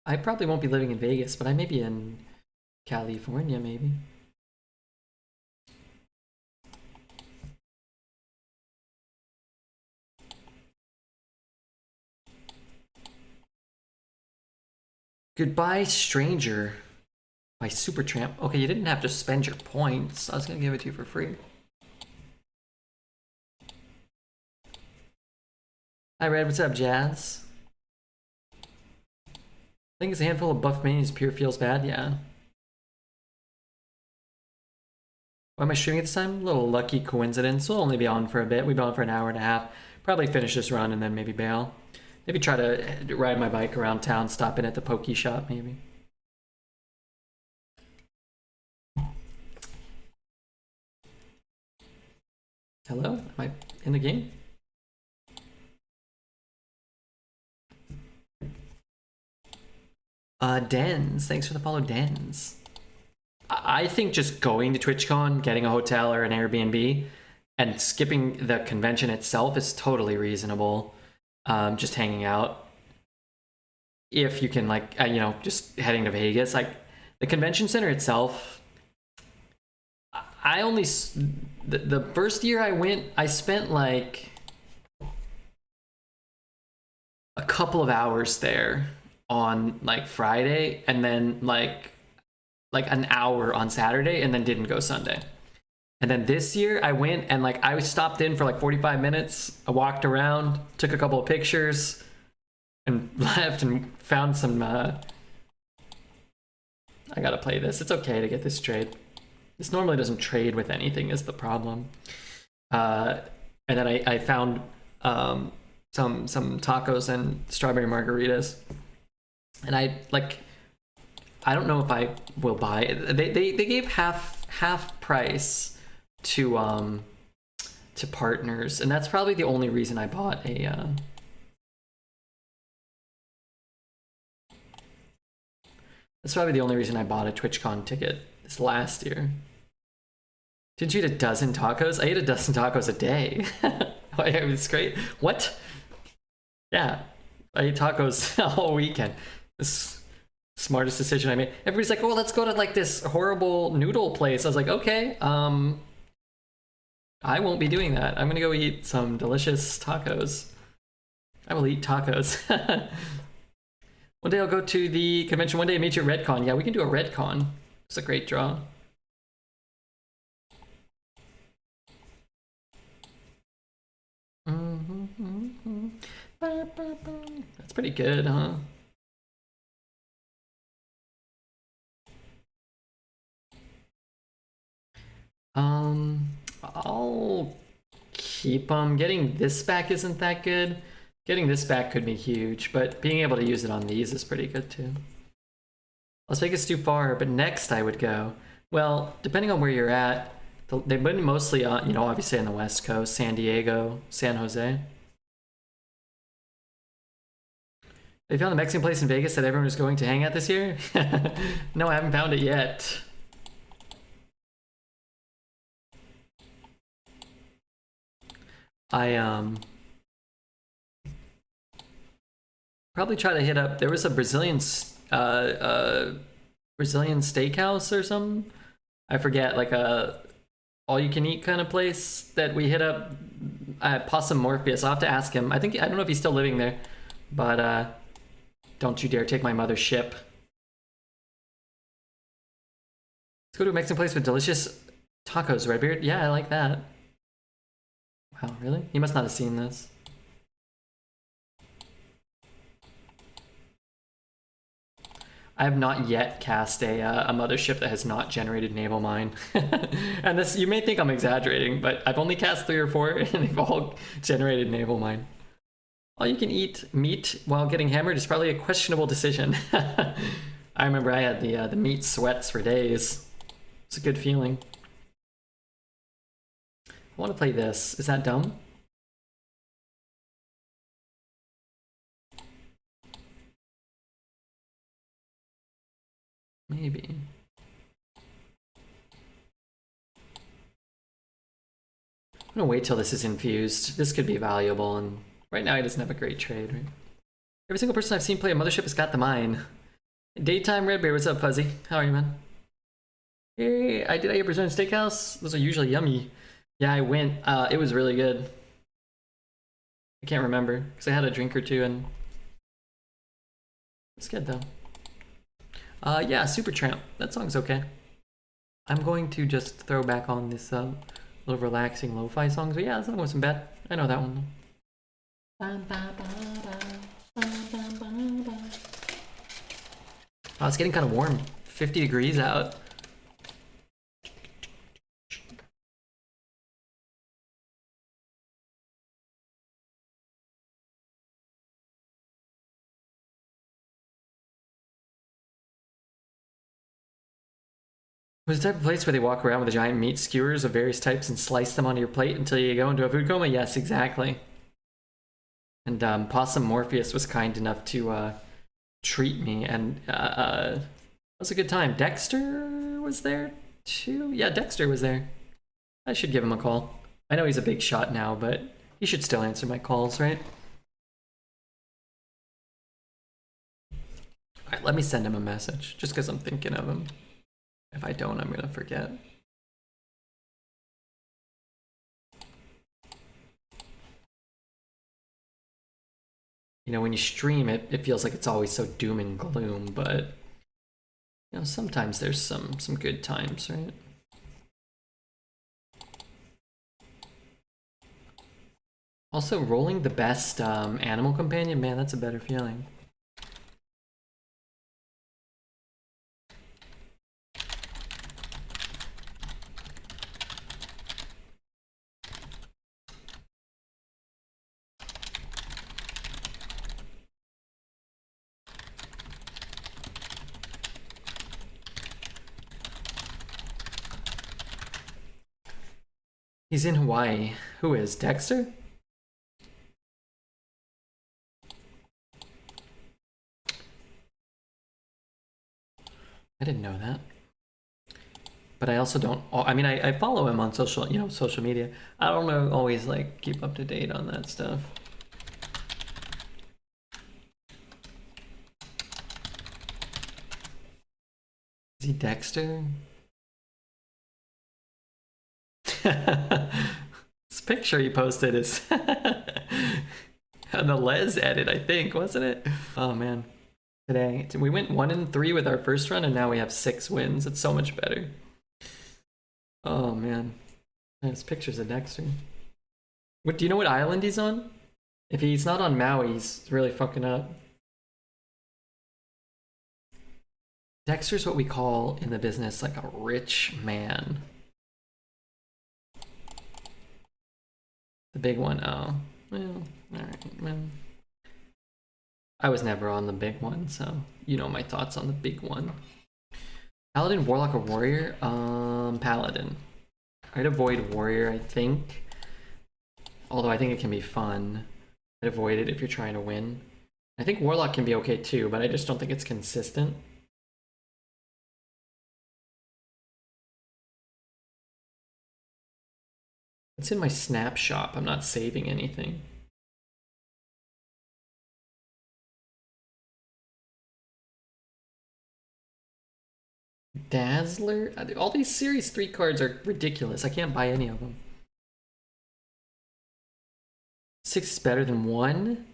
I probably won't be living in Vegas, but I may be in California, maybe. Goodbye, Stranger by Supertramp. Okay, you didn't have to spend your points. I was gonna give it to you for free. Hi, Red. What's up, Jazz? I think it's a handful of buff minis. Pure feels bad. Yeah. Why am I streaming at this time? A little lucky coincidence. We'll only be on for a bit. We've been on for an hour and a half. Probably finish this run and then maybe bail. Maybe try to ride my bike around town, stop in at the Pokey Shop, maybe. Hello? Am I in the game? Dens. Thanks for the follow, Dens. I think just going to TwitchCon, getting a hotel or an Airbnb, and skipping the convention itself is totally reasonable. Just hanging out. If you can, like, you know, just heading to Vegas. Like, the convention center itself, I only... The first year I went, I spent, like, a couple of hours there on, like, Friday, and then, like an hour on Saturday, and then didn't go Sunday. And then this year I went and like I stopped in for like 45 minutes. I walked around, took a couple of pictures, and left and found some I gotta play this. It's okay to get this trade. This normally doesn't trade with anything is the problem. And then I found some tacos and strawberry margaritas. And I don't know if I will buy it. They gave half price to partners, and that's probably the only reason I bought a that's probably the only reason I bought a TwitchCon ticket this last year. Did you eat a dozen tacos? I ate a dozen tacos a day. It's great. What? Yeah, I ate tacos all weekend. This smartest decision I made. Everybody's like, oh, let's go to like this horrible noodle place. I was like, okay, I won't be doing that. I'm gonna go eat some delicious tacos. I will eat tacos. One day I'll go to the convention. One day I'll meet you at Redcon. Yeah, we can do a Redcon. It's a great draw. That's pretty good, huh? I'll keep getting this back isn't that good. Getting this back could be huge, but being able to use it on these is pretty good too. Las Vegas is too far, but next I would go. Well, depending on where you're at, they've been mostly on, you know, obviously on the West Coast, San Diego, San Jose. They found the Mexican place in Vegas that everyone was going to hang out this year? No, I haven't found it yet. I probably try to hit up. There was a Brazilian steakhouse or something. I forget, like a all-you-can-eat kind of place that we hit up at Possum Morpheus. I'll have to ask him. I don't know if he's still living there, but don't you dare take my mother's ship. Let's go to a Mexican place with delicious tacos, Redbeard. Yeah, I like that. Wow, really? He must not have seen this. I have not yet cast a mothership that has not generated naval mine. And this, you may think I'm exaggerating, but I've only cast 3 or 4 and they've all generated naval mine. All you can eat meat while getting hammered is probably a questionable decision. I remember I had the meat sweats for days. It's a good feeling. I want to play this. Is that dumb? Maybe. I'm gonna wait till this is infused. This could be valuable, and right now he doesn't have a great trade, right? Every single person I've seen play a mothership has got the mine. Daytime Red Bear, what's up, Fuzzy? How are you, man? Hey, I did I get Brazilian Steakhouse? Those are usually yummy. Yeah, I went. It was really good. I can't remember, because I had a drink or two, and it's good, though. Yeah, Supertramp. That song's okay. I'm going to just throw back on this little relaxing lo-fi songs, but yeah, that song wasn't bad. I know that one. Oh, it's getting kind of warm. 50 degrees out. It was the type of place where they walk around with giant meat skewers of various types and slice them onto your plate until you go into a food coma? Yes, exactly. And Possum Morpheus was kind enough to treat me, and it was a good time. Dexter was there too? Yeah, Dexter was there. I should give him a call. I know he's a big shot now, but he should still answer my calls, right? Alright, let me send him a message, just because I'm thinking of him. If I don't, I'm gonna forget. You know, when you stream it, it feels like it's always so doom and gloom, but you know, sometimes there's some good times, right? Also, rolling the best animal companion, man, that's a better feeling. He's in Hawaii. Who is? Dexter? I didn't know that. But I also don't, I mean, I follow him on social, you know, social media. I don't know, always like keep up to date on that stuff. Is he Dexter? This picture he posted is on the Les edit, I think, wasn't it? Oh man. Today, we went 1-3 with our first run, and now we have 6 wins. It's so much better. Oh man. There's pictures of Dexter. What, do you know what island he's on? If he's not on Maui, he's really fucking up. Dexter's what we call in the business like a rich man. The big one, oh. Well, alright, well. I was never on the big one, so you know my thoughts on the big one. Paladin, Warlock, or Warrior? Paladin. I'd avoid Warrior, I think. Although I think it can be fun. I'd avoid it if you're trying to win. I think Warlock can be okay too, but I just don't think it's consistent. It's in my snap shop. I'm not saving anything. Dazzler? All these Series 3 cards are ridiculous. I can't buy any of them. 6 is better than 1?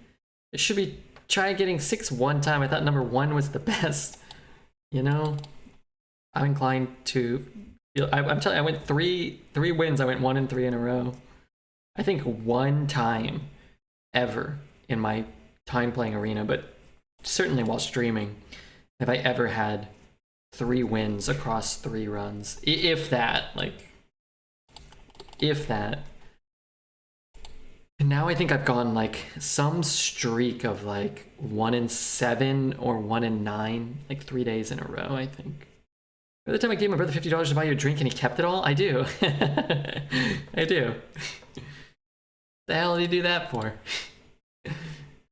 It should be try getting 6 one time. I thought number 1 was the best. You know? I'm inclined to... I'm telling you, I went 3 wins. I went 1-3 in a row. I think one time ever in my time playing Arena, but certainly while streaming, Have I ever had 3 wins across 3 runs? If that, like, if that. And now I think I've gone like some streak of like 1-7 or 1-9, like 3 days in a row, I think. The other time I gave my brother $50 to buy you a drink and he kept it all? I do. I do. The hell did he do that for?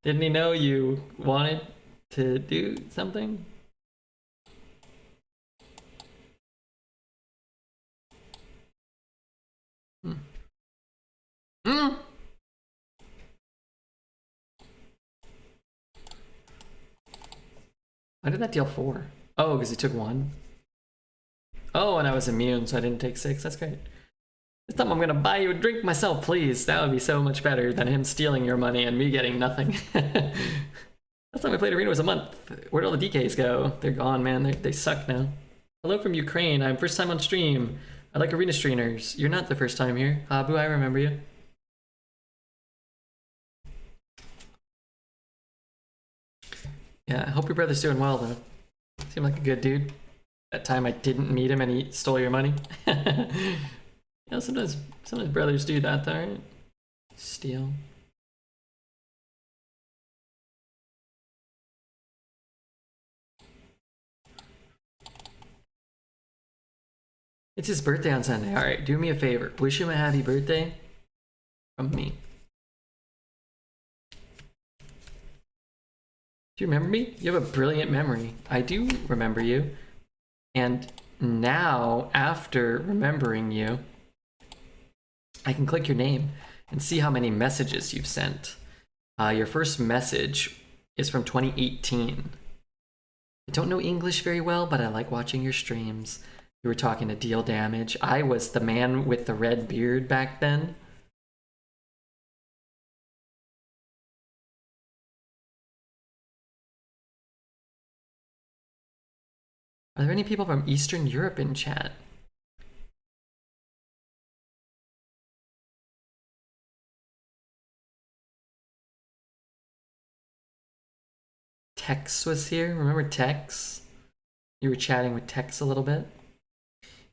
Didn't he know you wanted to do something? Hmm. Why did that deal 4? Oh, because he took 1. Oh, and I was immune, so I didn't take 6. That's great. This time I'm gonna buy you a drink myself, please. That would be so much better than him stealing your money and me getting nothing. Last time I played Arena was a month. Where'd all the DKs go? They're gone, man. They suck now. Hello from Ukraine. I'm first time on stream. I like Arena streamers. You're not the first time here. Habu, I remember you. Yeah, I hope your brother's doing well, though. Seemed like a good dude. That time I didn't meet him and he stole your money. You know, sometimes brothers do that, though, right? Steal. It's his birthday on Sunday. All right, do me a favor. Wish him a happy birthday from me. Do you remember me? You have a brilliant memory. I do remember you. And now, after remembering you, I can click your name and see how many messages you've sent. Your first message is from 2018. I don't know English very well, but I like watching your streams. You were talking to Deal Damage. I was the man with the red beard back then. Are there any people from Eastern Europe in chat? Tex was here. Remember Tex? You were chatting with Tex a little bit.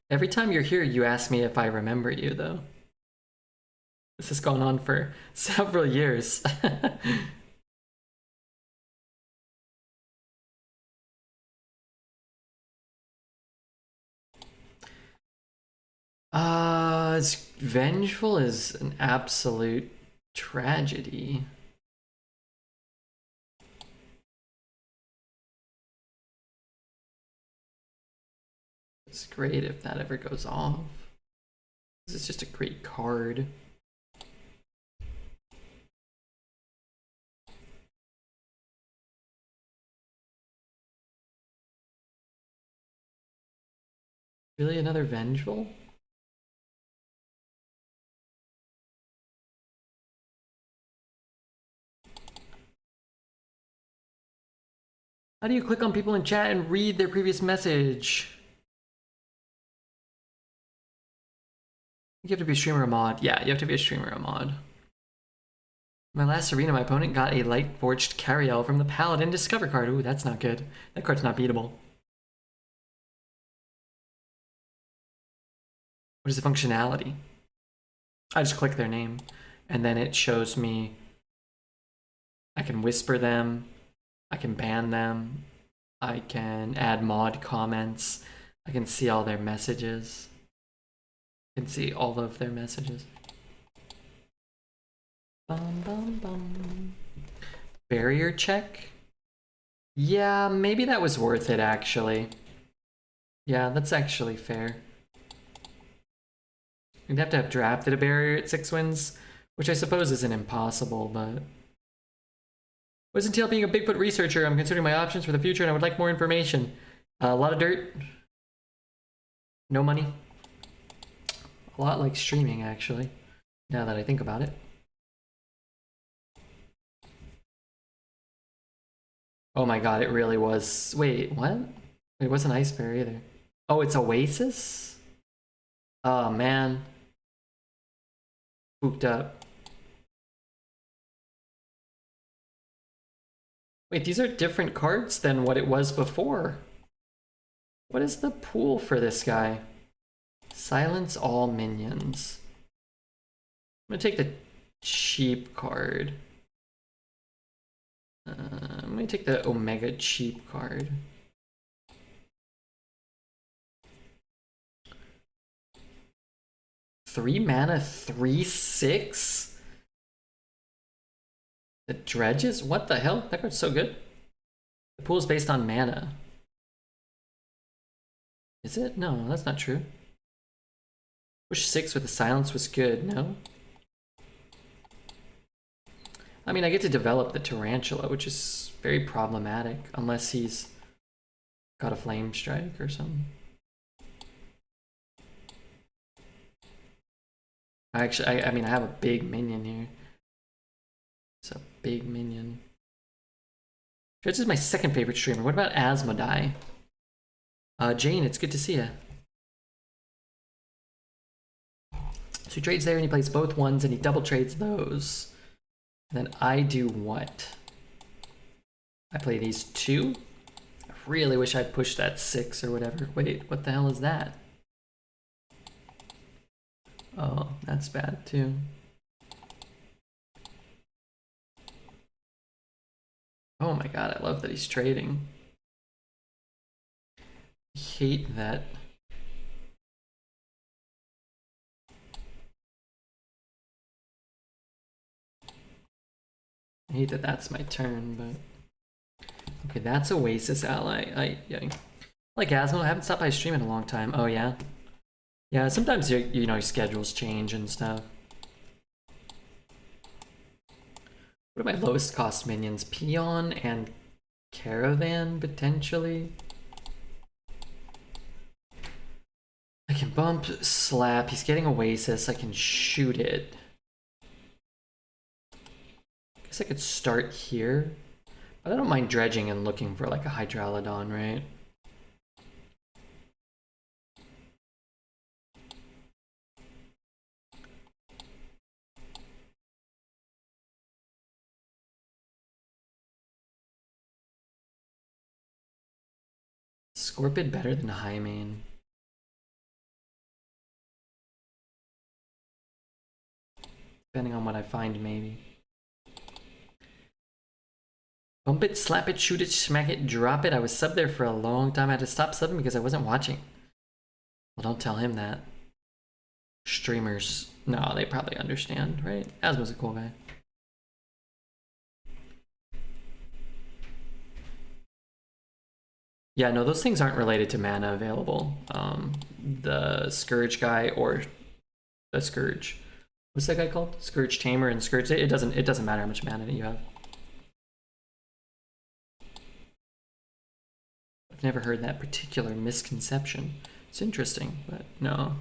Every time you're here, you ask me if I remember you, though. This has gone on for several years. It's vengeful is an absolute tragedy. It's great if that ever goes off. This is just a great card. Really, another vengeful? How do you click on people in chat and read their previous message? You have to be a streamer or a mod. Yeah, you have to be a streamer or a mod. My last arena, my opponent got a light forged Cariel from the Paladin Discover card. Ooh, that's not good. That card's not beatable. What is the functionality? I just click their name, and then it shows me I can whisper them, I can ban them, I can add mod comments, I can see all their messages. I can see all of their messages. Bum, bum, bum. Barrier check? Yeah, maybe that was worth it, actually. Yeah, that's actually fair. You'd have to have drafted a barrier at 6 wins, which I suppose isn't impossible, but... Wasn't TL being a Bigfoot researcher, I'm considering my options for the future and I would like more information. A lot of dirt. No money. A lot like streaming, actually, now that I think about it. Oh my god, it really was. Wait, what? It wasn't Ice Bear either. Oh, it's Oasis? Oh man. Spooked up. Wait, these are different cards than what it was before. What is the pool for this guy? Silence all minions. I'm gonna take the cheap card. I'm gonna take the Omega cheap card. Three mana, 3/6? The dredges? What the hell? That card's so good. The pool is based on mana. Is it? No, that's not true. Push 6 with the silence was good, no? I mean, I get to develop the Tarantula, which is very problematic, unless he's got a Flame Strike or something. Actually, I mean, I have a big minion here. It's a big minion. This is my second favorite streamer. What about Asmodee? Jane, it's good to see you. So he trades there and he plays both ones and he double trades those. And then I do what? I play these two. I really wish I'd pushed that 6 or whatever. Wait, what the hell is that? Oh, that's bad too. Oh my god, I love that he's trading. I hate that. I hate that that's my turn, but... Okay, that's Oasis ally. Yeah. Like Asmo, I haven't stopped by stream in a long time. Oh yeah? Yeah, sometimes you know, your schedules change and stuff. What are my lowest cost minions? Peon and Caravan, potentially? I can bump, slap. He's getting Oasis. I can shoot it. I guess I could start here. But I don't mind dredging and looking for like a Hydralodon, right? Scorpid better than Highmane. Depending on what I find, maybe. Bump it, slap it, shoot it, smack it, drop it. I was subbed there for a long time. I had to stop subbing because I wasn't watching. Well, don't tell him that. Streamers, no, they probably understand, right? Asmo's a cool guy. Yeah, no, those things aren't related to mana available. The Scourge guy or the Scourge. What's that guy called? Scourge Tamer and Scourge. It doesn't matter how much mana that you have. I've never heard that particular misconception. It's interesting, but no.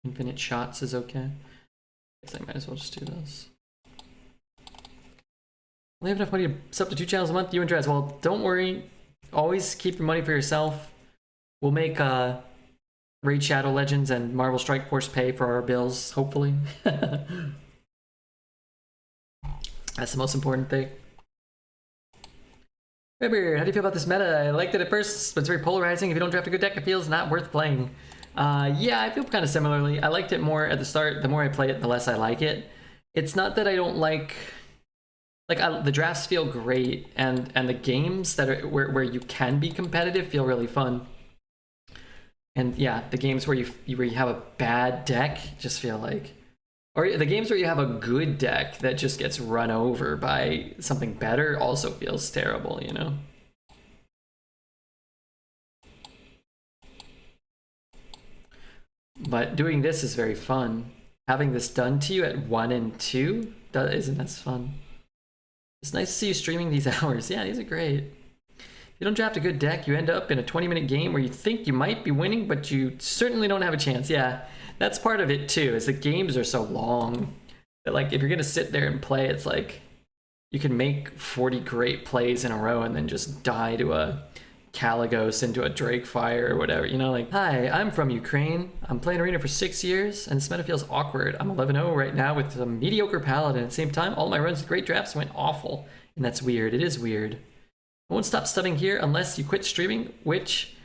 Infinite shots is okay. I guess I might as well just do this. Only have enough money to sub to 2 channels a month. You and Drez. Well, don't worry. Always keep your money for yourself. We'll make Raid Shadow Legends and Marvel Strike Force pay for our bills, hopefully. That's the most important thing. Rebbeard, how do you feel about this meta? I liked it at first, but it's very polarizing. If you don't draft a good deck, it feels not worth playing. Yeah, I feel kind of similarly. I liked it more at the start. The more I play it, the less I like it. It's not that I don't like... the drafts feel great, and the games that are where you can be competitive feel really fun. And yeah, the games where you have a bad deck just feel like, or the games where you have a good deck that just gets run over by something better also feels terrible, you know? But doing this is very fun. Having this done to you at 1 and 2 isn't as fun. It's nice to see you streaming these hours. Yeah, these are great. If you don't draft a good deck, you end up in a 20-minute game where you think you might be winning, but you certainly don't have a chance. Yeah, that's part of it too, is the games are so long that like if you're gonna sit there and play, it's like you can make 40 great plays in a row and then just die to a Caligos into a Drake fire or whatever, you know, like, hi, I'm from Ukraine. I'm playing Arena for 6 years, and this meta feels awkward. I'm 11-0 right now with a mediocre paladin. At the same time, all my runs with great drafts went awful, and that's weird. It is weird. I won't stop studying here unless you quit streaming, which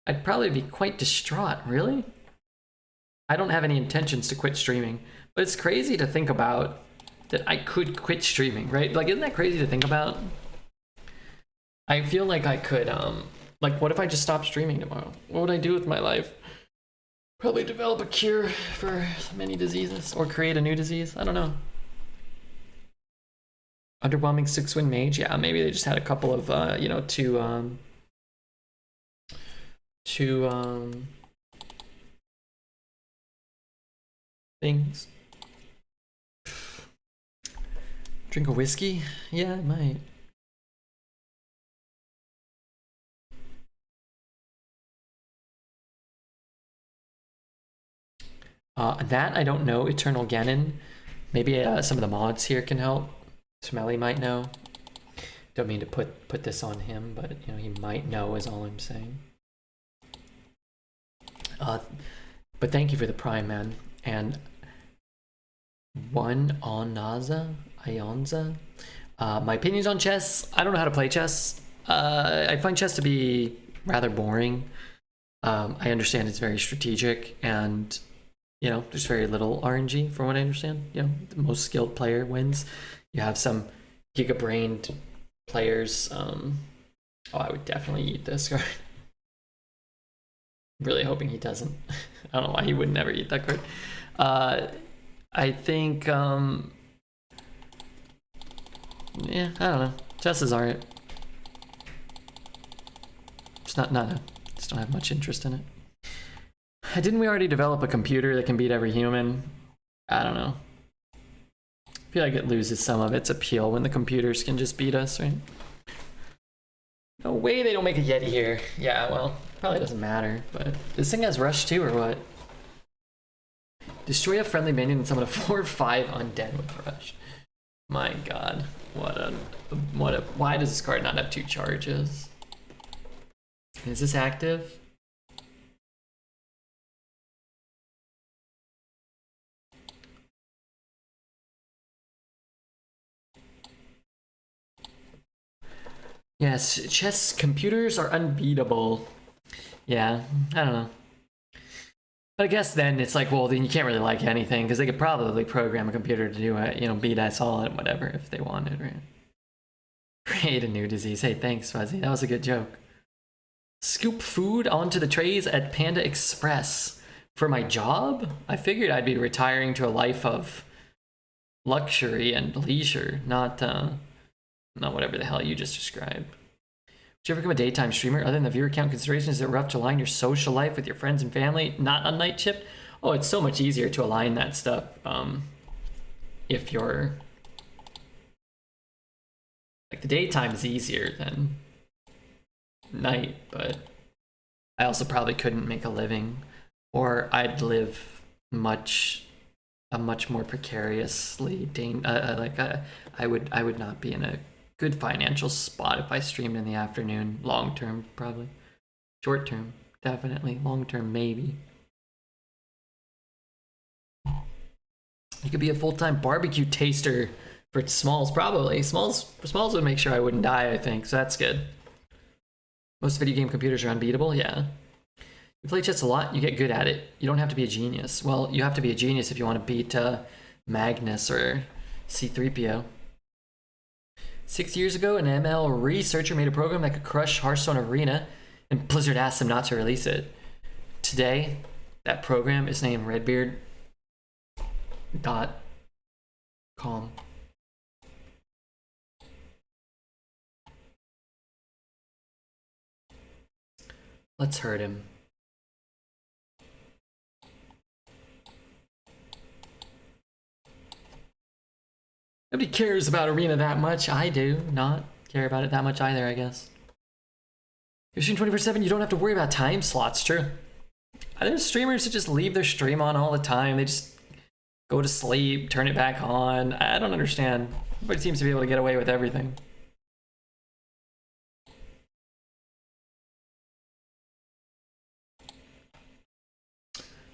I'd probably be quite distraught. Really? I don't have any intentions to quit streaming, but it's crazy to think about that I could quit streaming, right? Like, isn't that crazy to think about? I feel like I could, like, what if I just stopped streaming tomorrow? What would I do with my life? Probably develop a cure for many diseases or create a new disease. I don't know. Underwhelming 6-win mage. Yeah, maybe they just had a couple of, you know, two things. Drink a whiskey? Yeah, I might. That I don't know. Eternal Ganon. Maybe some of the mods here can help. Smelly might know. Don't mean to put this on him, but you know, he might know is all I'm saying. But thank you for the prime, man. And one Ionza. My opinions on chess. I don't know how to play chess. I find chess to be rather boring. I understand it's very strategic, and you know, there's very little RNG from what I understand. You know, the most skilled player wins. You have some giga-brained players. Oh, I would definitely eat this card. Really hoping he doesn't. I don't know why he would never eat that card. I think, yeah, I don't know. Chess is alright. Just just don't have much interest in it. Didn't we already develop a computer that can beat every human? I don't know. I feel like it loses some of its appeal when the computers can just beat us, right? No way they don't make a Yeti here. Yeah, well, probably doesn't matter, but this thing has rush too, or what? Destroy a friendly minion and summon a 4/5 undead with rush. My god. What a why does this card not have 2 charges? Is this active? Yes, chess computers are unbeatable. Yeah, I don't know. But I guess then it's like, well, then you can't really like anything because they could probably program a computer to do it, you know, beat us all at whatever if they wanted, right? Create a new disease. Hey, thanks, Fuzzy. That was a good joke. Scoop food onto the trays at Panda Express. For my job? I figured I'd be retiring to a life of luxury and leisure, not whatever the hell you just described. Would you ever become a daytime streamer? Other than the viewer count considerations, is it rough to align your social life with your friends and family, not on night shift? Oh, it's so much easier to align that stuff if you're... Like, the daytime is easier than night, but I also probably couldn't make a living, or I'd live a much more precariously I would not be in a good financial spot if I streamed in the afternoon. Long term, probably. Short term, definitely. Long term, maybe. You could be a full-time barbecue taster for Smalls, probably. Smalls would make sure I wouldn't die, I think, so that's good. Most video game computers are unbeatable, yeah. You play chess a lot, you get good at it. You don't have to be a genius. Well, you have to be a genius if you want to beat Magnus or C-3PO. 6 years ago, an ML researcher made a program that could crush Hearthstone Arena, and Blizzard asked him not to release it. Today, that program is named Redbeard.com. Let's hurt him. Nobody cares about Arena that much. I do not care about it that much either, I guess. If you're streaming 24/7, you don't have to worry about time slots, true. There's streamers that just leave their stream on all the time. They just go to sleep, turn it back on. I don't understand. Everybody seems to be able to get away with everything.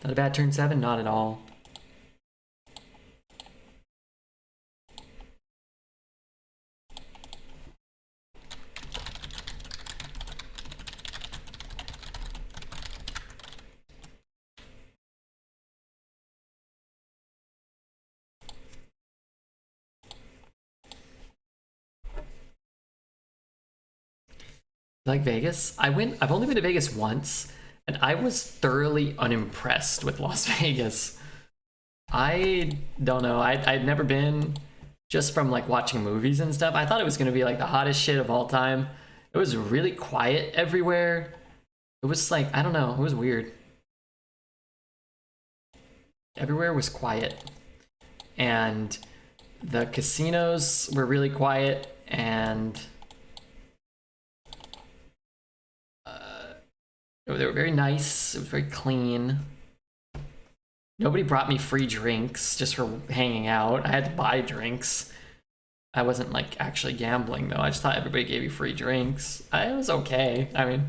Not a bad turn 7, not at all. Like Vegas? I've only been to Vegas once, and I was thoroughly unimpressed with Las Vegas. I don't know. I'd never been, just from like watching movies and stuff. I thought it was gonna be like the hottest shit of all time. It was really quiet everywhere. It was like, I don't know, it was weird. Everywhere was quiet. And the casinos were really quiet, and they were very nice. It was very clean. Nobody brought me free drinks just for hanging out. I had to buy drinks. I wasn't like actually gambling though. I just thought everybody gave you free drinks. It was okay. I mean,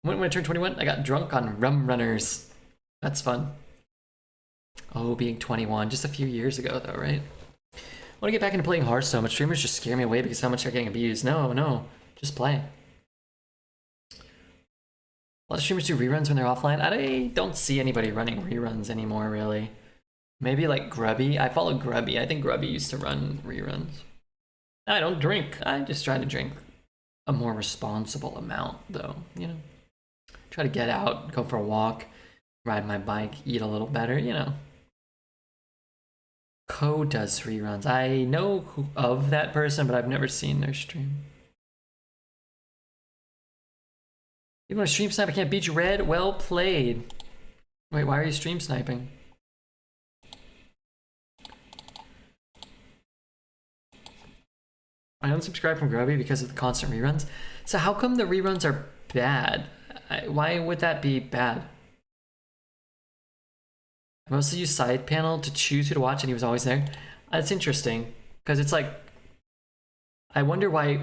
when I turned 21, I got drunk on rum runners. That's fun. Oh, being 21, just a few years ago though, right? I want to get back into playing Hearthstone, but streamers just scare me away because how much they're getting abused. No, just play. A lot of streamers do reruns when they're offline. I don't see anybody running reruns anymore, really. Maybe like Grubby. I follow Grubby. I think Grubby used to run reruns. I don't drink. I just try to drink a more responsible amount, though, you know. Try to get out, go for a walk, ride my bike, eat a little better, you know. Co does reruns. I know of that person, but I've never seen their stream. You want to stream snipe? I can't beat you, Red. Well played. Wait, why are you stream sniping? I unsubscribed from Grubby because of the constant reruns. So how come the reruns are bad? Why would that be bad? I mostly use side panel to choose who to watch, and he was always there. That's interesting, because it's like, I wonder why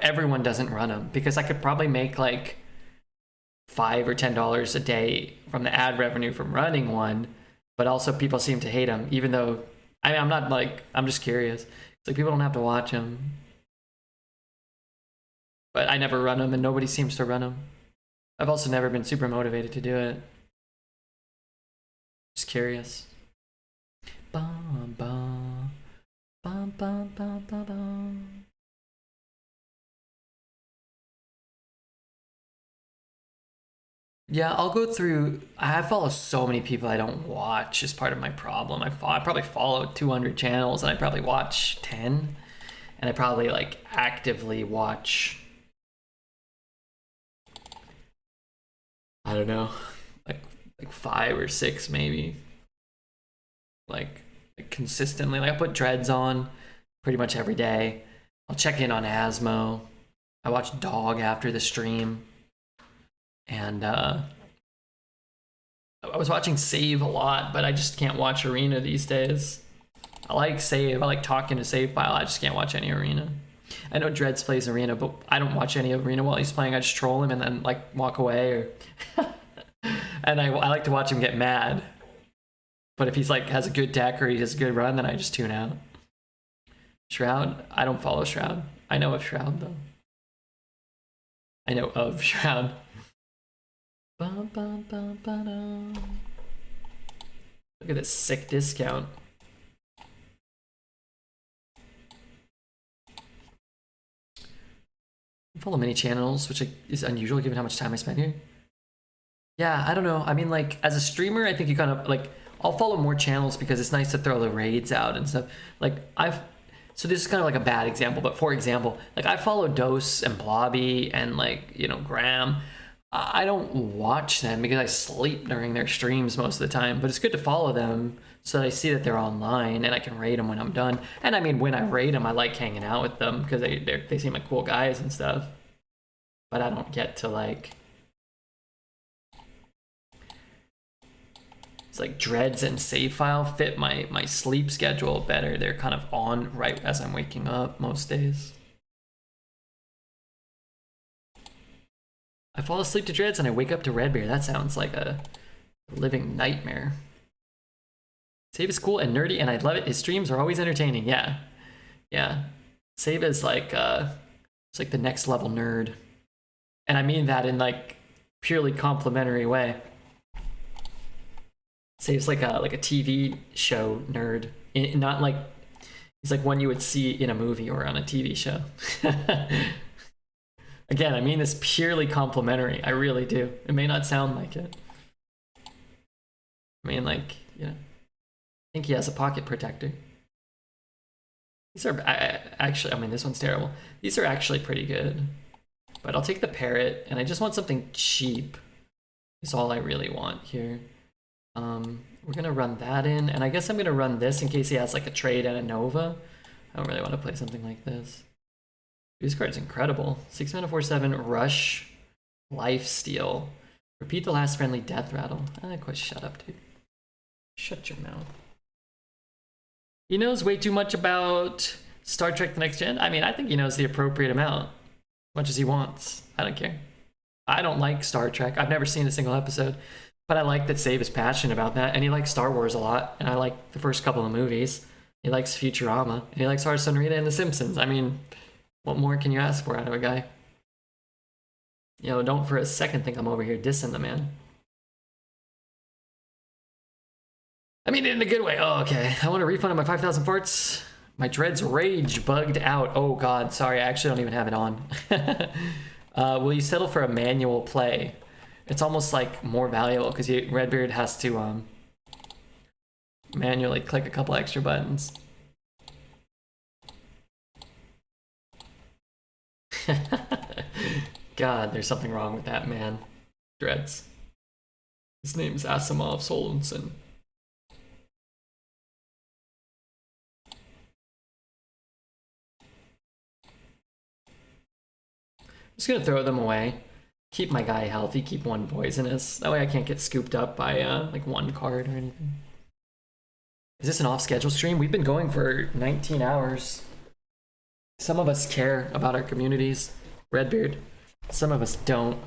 everyone doesn't run them, because I could probably make like $5 or $10 a day from the ad revenue from running one, but also people seem to hate them, even though, I mean, I'm just curious. It's like people don't have to watch them. But I never run them, and nobody seems to run them. I've also never been super motivated to do it. Just curious. Bum, bum, bum, bum, bum, bum, bum. Yeah, I'll go through. I follow so many people I don't watch is part of my problem. I probably follow 200 channels, and I probably watch 10, and I probably like actively watch, I don't know, like 5 or 6 maybe. Like consistently. Like I put Dreads on pretty much every day. I'll check in on Asmo. I watch Dog after the stream. And I was watching Save a lot, but I just can't watch Arena these days. I like Save. I like talking to Save File. I just can't watch any Arena. I know Dreads plays Arena, but I don't watch any of Arena while he's playing. I just troll him and then like walk away. Or and I like to watch him get mad. But if he's like has a good deck or he has a good run, then I just tune out. Shroud? I don't follow Shroud. I know of Shroud though. I know of Shroud. Bum, bum, bum, ba-dum. Look at this sick discount. I follow many channels, which is unusual given how much time I spend here. Yeah, I don't know. I mean, like, as a streamer, I think you kind of, like, I'll follow more channels because it's nice to throw the raids out and stuff. Like, so this is kind of like a bad example, but for example, like, I follow Dose and Blobby and, like, you know, Graham. I don't watch them because I sleep during their streams most of the time, but it's good to follow them so that I see that they're online and I can raid them when I'm done. And I mean, when I raid them, I like hanging out with them because they seem like cool guys and stuff. But I don't get to like... It's like Dreads and Save File fit my sleep schedule better. They're kind of on right as I'm waking up most days. I fall asleep to Dreads and I wake up to Redbeard. That sounds like a living nightmare. Save is cool and nerdy, and I love it. His streams are always entertaining. Yeah, yeah. Save is like it's like the next level nerd, and I mean that in like purely complimentary way. Save's like a TV show nerd, not like he's like one you would see in a movie or on a TV show. Again, I mean this purely complimentary. I really do. It may not sound like it. I mean, like, you know. I think he has a pocket protector. These are actually, I mean, this one's terrible. These are actually pretty good. But I'll take the parrot, and I just want something cheap. Is all I really want here. We're gonna run that in, and I guess I'm gonna run this in case he has like a trade and a Nova. I don't really want to play something like this. This card's incredible. 6 mana 4/7, rush, lifesteal. Repeat the last friendly death rattle. Quite shut up, dude. Shut your mouth. He knows way too much about Star Trek The Next Gen. I mean, I think he knows the appropriate amount. As much as he wants. I don't care. I don't like Star Trek. I've never seen a single episode. But I like that Save is passionate about that. And he likes Star Wars a lot. And I like the first couple of movies. He likes Futurama. And he likes Hearthstone, Rita, and The Simpsons. I mean, what more can you ask for out of a guy? You know, don't for a second think I'm over here dissing the man. I mean it in a good way. Oh, okay. I want a refund of my 5,000 farts. My Dread's Rage bugged out. Oh god, sorry, I actually don't even have it on. Will you settle for a manual play? It's almost like more valuable because Redbeard has to manually click a couple extra buttons. God, there's something wrong with that man. Dreads. His name's Asimov Solensen. I'm just gonna throw them away. Keep my guy healthy, keep one poisonous. That way I can't get scooped up by like one card or anything. Is this an off-schedule stream? We've been going for 19 hours. Some of us care about our communities. Redbeard. Some of us don't.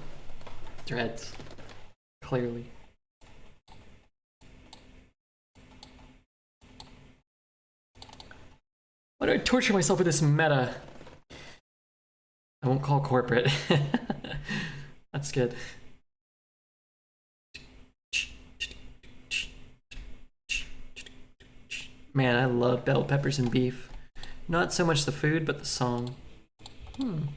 Dreads. Clearly. Why do I torture myself with this meta? I won't call corporate. That's good. Man, I love bell peppers and beef. Not so much the food, but the song. Well,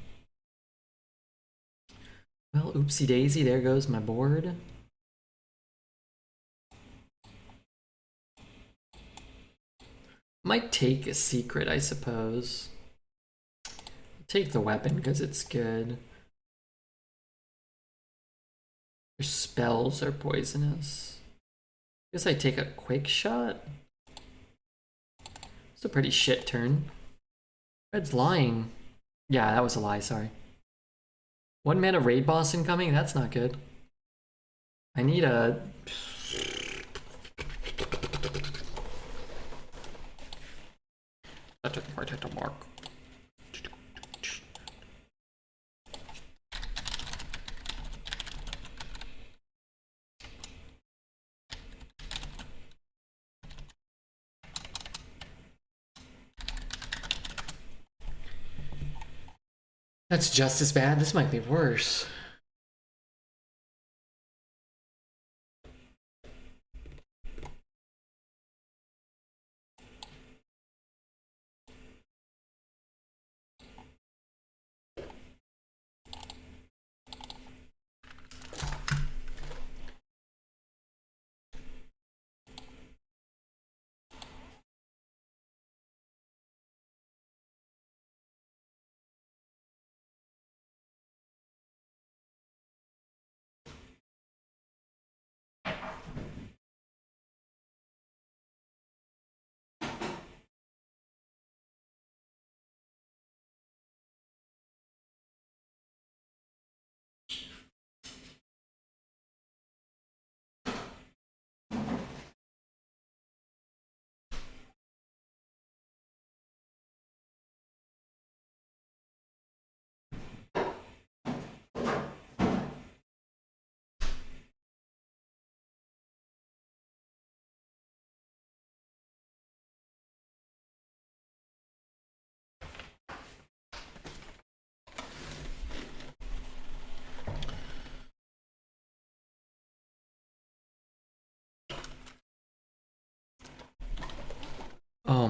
oopsie daisy, there goes my board. Might take a secret, I suppose. Take the weapon because it's good. Your spells are poisonous. Guess I take a quick shot. It's a pretty shit turn. Red's lying. Yeah, that was a lie, sorry. 1 mana raid boss incoming? That's not good. I need a... That didn't quite hit the mark. That's just as bad. This might be worse.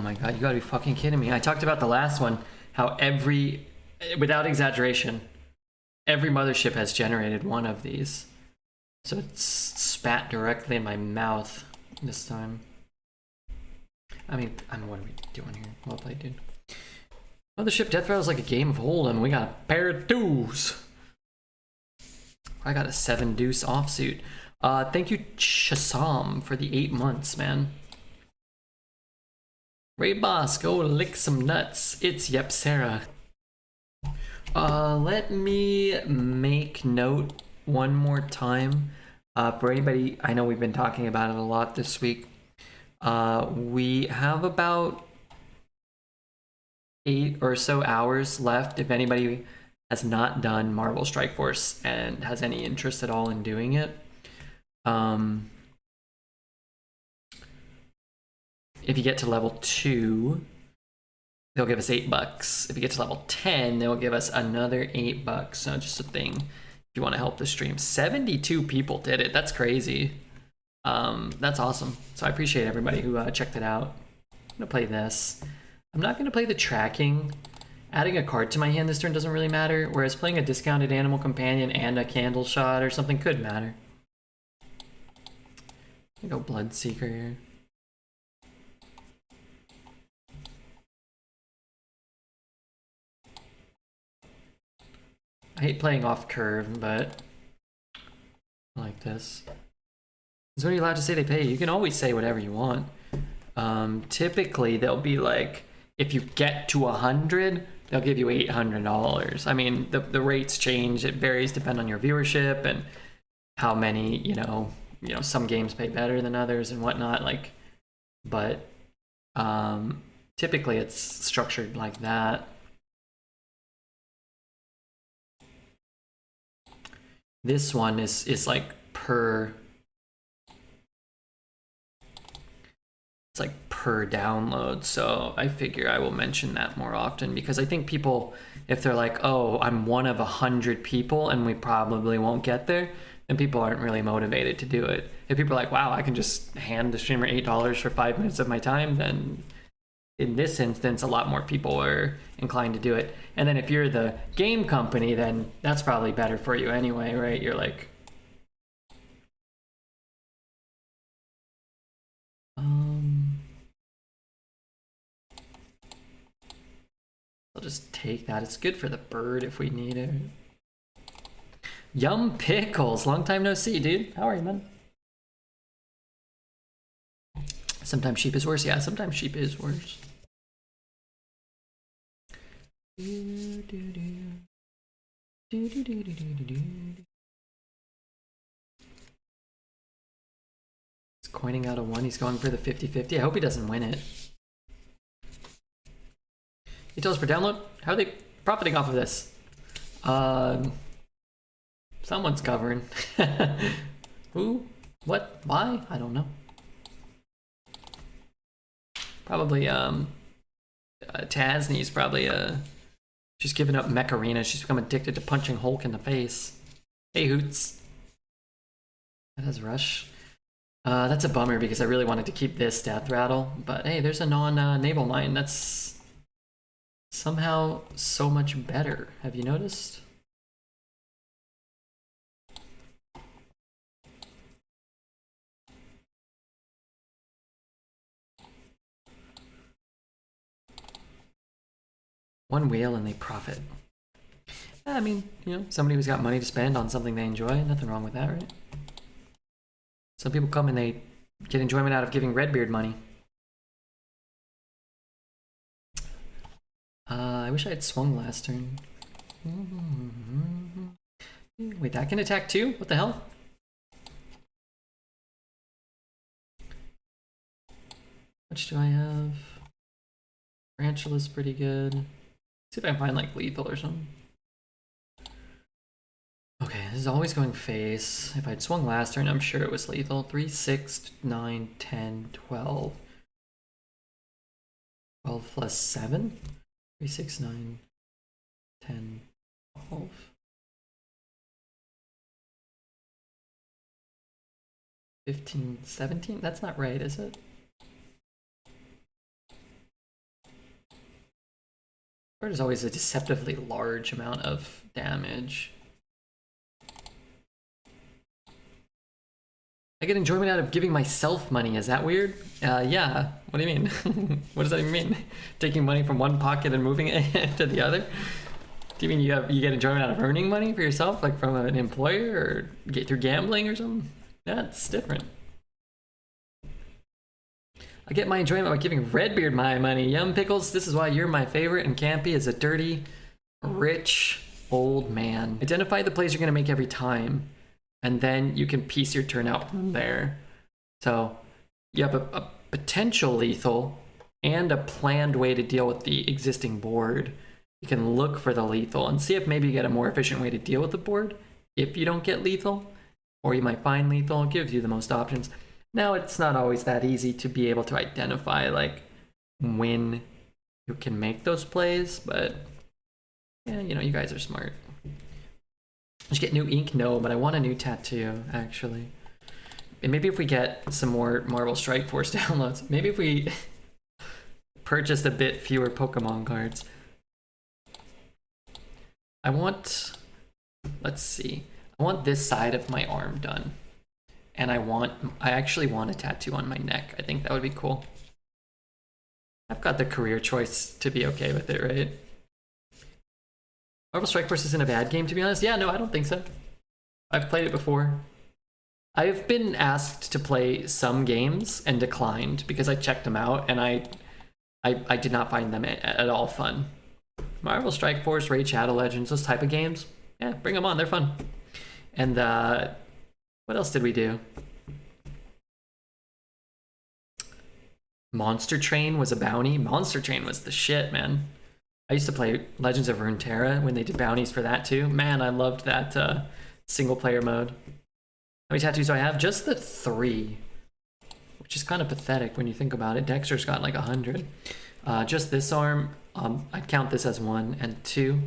my god, you gotta be fucking kidding me. I talked about the last one, how without exaggeration, every mothership has generated one of these. So it's spat directly in my mouth this time. I mean, what are we doing here? Well played, dude. Mothership Death Rattle is like a game of Hold'em. We got a pair of deuce. I got a 7 deuce offsuit. Thank you, Chasam, for the 8 months, man. Ray Boss, go lick some nuts. It's Yep Sarah. Let me make note one more time. For anybody, I know we've been talking about it a lot this week. We have about 8 or so hours left. If anybody has not done Marvel Strike Force and has any interest at all in doing it, if you get to level 2, they'll give us $8. If you get to level 10, they'll give us another $8. So just a thing if you want to help the stream. 72 people did it. That's crazy. That's awesome. So I appreciate everybody who checked it out. I'm gonna play this. I'm not gonna play the tracking. Adding a card to my hand this turn doesn't really matter, whereas playing a discounted animal companion and a candle shot or something could matter. I'm gonna go Bloodseeker here. I hate playing off curve, but I like this. So what are you allowed to say they pay? You can always say whatever you want. Typically, they'll be like, if you get to 100, they'll give you $800. I mean, the rates change. It varies depending on your viewership and how many, you know, some games pay better than others and whatnot. Like, but typically it's structured like that. This one is like per. It's like per download, so I figure I will mention that more often because I think people, if they're like, oh, I'm one of 100 people and we probably won't get there, then people aren't really motivated to do it. If people are like, wow, I can just hand the streamer $8 for 5 minutes of my time, then in this instance, a lot more people are inclined to do it. And then if you're the game company, then that's probably better for you anyway, right? You're like, I'll just take that. It's good for the bird if we need it. Yum Pickles. Long time no see, dude. How are you, man? Sometimes sheep is worse. Yeah, sometimes sheep is worse. He's coining out a 1. He's going for the 50-50. I hope he doesn't win it. Details per download? How are they profiting off of this? Someone's covering. Who? What? Why? I don't know. Probably, Tasney's probably, she's given up Mech Arena. She's become addicted to punching Hulk in the face. Hey, Hoots. That has Rush. That's a bummer because I really wanted to keep this Death Rattle. But hey, there's a non-naval mine. That's somehow so much better. Have you noticed? One wheel and they profit. I mean, you know, somebody who's got money to spend on something they enjoy, nothing wrong with that, right? Some people come and they get enjoyment out of giving Redbeard money. I wish I had swung last turn. Wait, that can attack too? What the hell? Which do I have? Tarantula's pretty good. See if I can find like lethal or something. Okay, this is always going face. If I'd swung last turn, I'm sure it was lethal. 3, 6, 9, 10, 12. 12 plus 7? 3, 6, 9, 10, 12. 15, 17? That's not right, is it? Card is always a deceptively large amount of damage. I get enjoyment out of giving myself money. Is that weird? Yeah. What do you mean? What does that even mean? Taking money from one pocket and moving it to the other? Do you mean you get enjoyment out of earning money for yourself, like from an employer, or get through gambling or something? That's different. I get my enjoyment by giving Redbeard my money. Yum Pickles, this is why you're my favorite, and Campy is a dirty, rich, old man. Identify the plays you're gonna make every time, and then you can piece your turn out from there. So you have a potential lethal and a planned way to deal with the existing board. You can look for the lethal and see if maybe you get a more efficient way to deal with the board if you don't get lethal, or you might find lethal. It gives you the most options. Now, it's not always that easy to be able to identify like when you can make those plays, but yeah, you know, you guys are smart. Did you get new ink? No, but I want a new tattoo, actually. And maybe if we get some more Marvel Strike Force downloads, maybe if we purchased a bit fewer Pokemon cards. I want, let's see, I want this side of my arm done. And I actually want a tattoo on my neck. I think that would be cool. I've got the career choice to be okay with it, right? Marvel Strike Force isn't a bad game, to be honest. Yeah, no, I don't think so. I've played it before. I've been asked to play some games and declined because I checked them out and I did not find them at all fun. Marvel Strike Force, Raid Shadow Legends, those type of games, yeah, bring them on, they're fun. And what else did we do? Monster Train was a bounty. Monster Train was the shit, man. I used to play Legends of Runeterra when they did bounties for that too. Man, I loved that single player mode. How many tattoos do I have? Just the 3, which is kind of pathetic when you think about it. Dexter's got like 100. Just this arm, I'd count this as 1 and 2,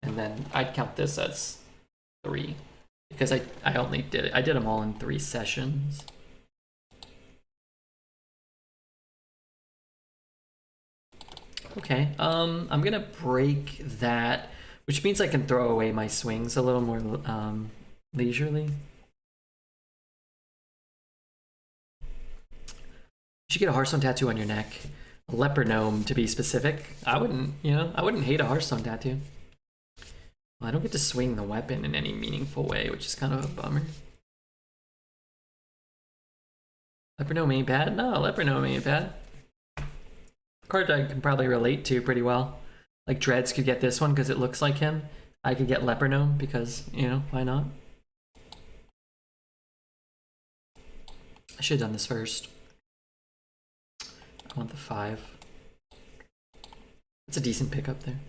and then I'd count this as 3. Because I only did it. I did them all in 3 sessions. Okay, I'm gonna break that, which means I can throw away my swings a little more leisurely. You should get a Hearthstone tattoo on your neck. A leper gnome, to be specific. I wouldn't hate a Hearthstone tattoo. Well, I don't get to swing the weapon in any meaningful way, which is kind of a bummer. Leper gnome ain't bad? No, leper gnome ain't bad. Card I can probably relate to pretty well. Like Dreads could get this one because it looks like him. I could get leper gnome because, you know, why not? I should have done this first. I want the 5. It's a decent pickup there.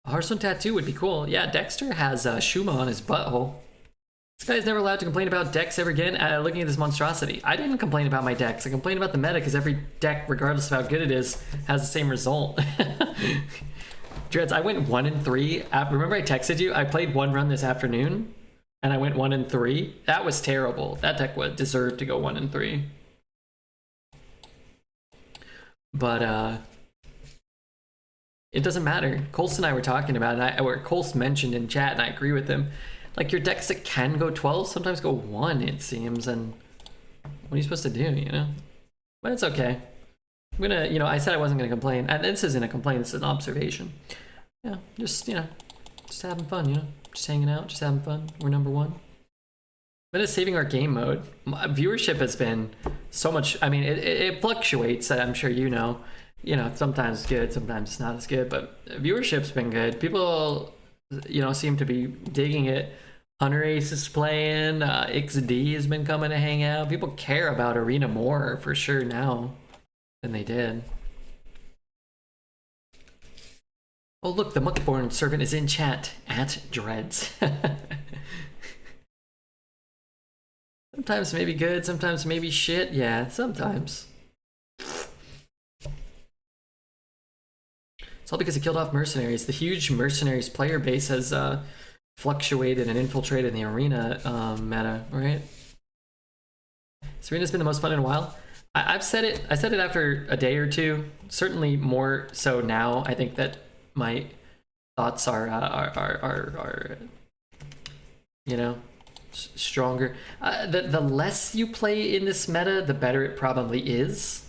A Hearthstone tattoo would be cool. Yeah, Dexter has Shuma on his butthole. This guy's never allowed to complain about decks ever again. Looking at this monstrosity. I didn't complain about my decks. I complained about the meta because every deck, regardless of how good it is, has the same result. Dreads, I went 1 and 3. Remember I texted you? I played 1 run this afternoon, and I went 1 and 3. That was terrible. That deck would deserve to go 1 and 3. But, it doesn't matter. Colts and I were talking about it, or Colts mentioned in chat, and I agree with him. Like, your decks that can go 12 sometimes go 1, it seems, and what are you supposed to do, you know? But it's okay. I'm gonna, you know, I said I wasn't gonna complain, and this isn't a complaint, this is an observation. Yeah, just, you know, just having fun, you know? Just hanging out, just having fun. We're number 1. But it's saving our game mode. Viewership has been so much, I mean, it fluctuates, I'm sure you know. You know, sometimes it's good, sometimes it's not as good, but viewership's been good. People, you know, seem to be digging it. Hunter Ace is playing, XD has been coming to hang out. People care about Arena more, for sure, now than they did. Oh, look, the Muckborn servant is in chat, at Dreads. Sometimes maybe good, sometimes maybe shit. Yeah, sometimes. It's all because he killed off mercenaries. The huge mercenaries player base has fluctuated and infiltrated the arena meta, right? This arena's been the most fun in a while. I've said it. I said it after a day or two. Certainly more so now. I think that my thoughts are you know, stronger. The less you play in this meta, the better it probably is.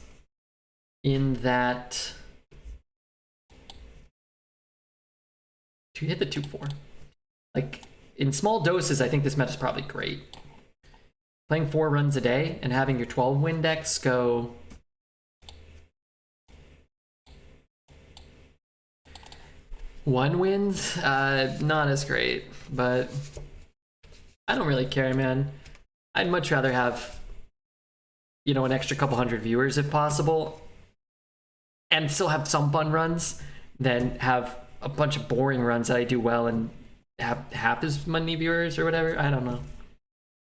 In that, you hit the 2/4. Like in small doses, I think this meta is probably great. Playing 4 runs a day and having your 12 win decks go. One wins, not as great, but I don't really care, man. I'd much rather have, you know, an extra couple hundred viewers if possible, and still have some fun runs, than have a bunch of boring runs that I do well and have half as many viewers or whatever. I don't know.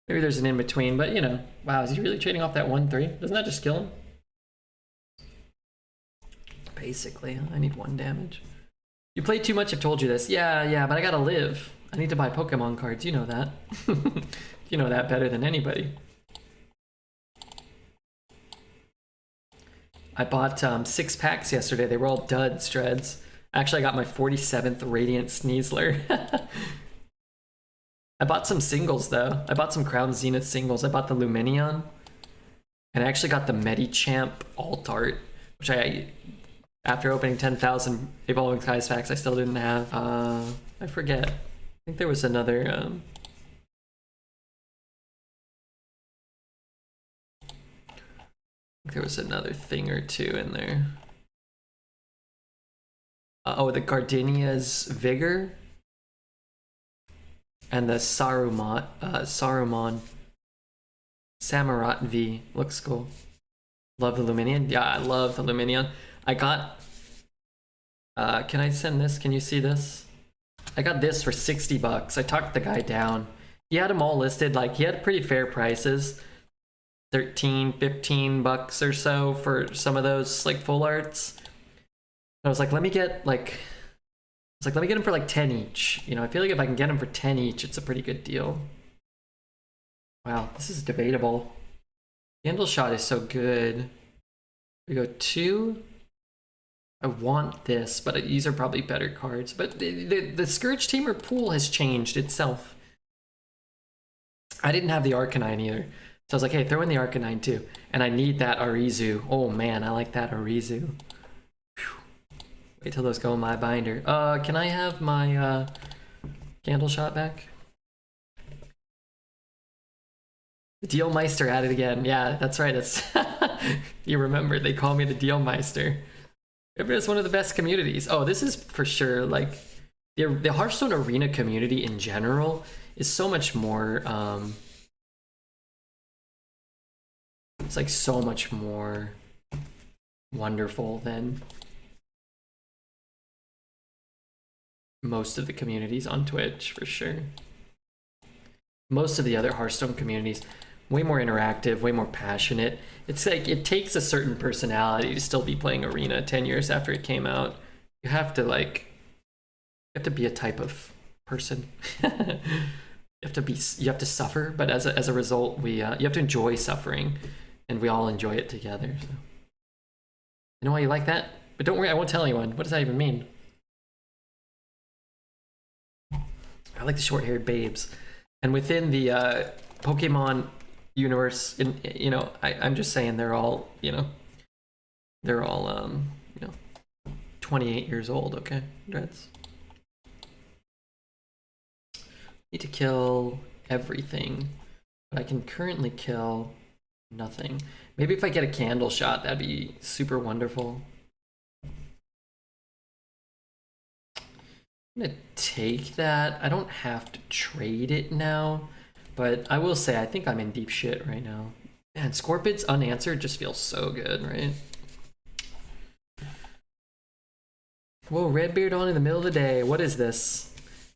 Maybe there's an in-between, but you know, wow, is he really trading off that 1/3? Doesn't that just kill him? Basically, I need 1 damage. You played too much, I've told you this. Yeah, but I gotta live. I need to buy Pokemon cards, you know that. You know that better than anybody. I bought 6 packs yesterday. They were all duds, Dreads. Actually, I got my 47th Radiant Sneasler. I bought some singles, though. I bought some Crown Zenith singles. I bought the Luminion. And I actually got the Medichamp Alt Art, which after opening 10,000 Evolving Skies packs, I still didn't have. I forget. I think there was another. There was another thing or two in there. Oh, the Gardenia's Vigor. And the Saruman Samurott V. Looks cool. Love the Luminion. Yeah, I love the Luminion. I got... can I send this? Can you see this? I got this for 60 bucks. I talked the guy down. He had them all listed. Like, he had pretty fair prices. 13, 15 bucks or so for some of those, like, full arts. I was like, let me get, like... It's like, let me get them for like 10 each. You know, I feel like if I can get them for 10 each, it's a pretty good deal. Wow, this is debatable. Candle Shot is so good. We go 2. I want this, but these are probably better cards. But the Scourge Tamer pool has changed itself. I didn't have the Arcanine either. So I was like, hey, throw in the Arcanine too. And I need that Arizu. Oh man, I like that Arizu. Wait till those go in my binder. Can I have my Candle Shot back? The Dealmeister at it again. Yeah, that's right. That's you remember they call me the Dealmeister. It's one of the best communities. Oh, this is for sure like the Hearthstone arena community in general is so much more. It's like so much more wonderful than most of the communities on Twitch, for sure. Most of the other Hearthstone communities, way more interactive, way more passionate. It's like it takes a certain personality to still be playing Arena 10 years after it came out. You have to be a type of person. you have to suffer, but as a result, you have to enjoy suffering, and we all enjoy it together. So. You know why you like that? But don't worry, I won't tell anyone. What does that even mean? I like the short-haired babes, and within the Pokemon universe, you know, I'm just saying they're all, you know, 28 years old. Okay, Dreads. Need to kill everything, but I can currently kill nothing. Maybe if I get a Candle Shot, that'd be super wonderful. I'm gonna take that. I don't have to trade it now, but I will say I think I'm in deep shit right now. Man, Scorpid's unanswered just feels so good, right? Whoa, Redbeard on in the middle of the day. What is this?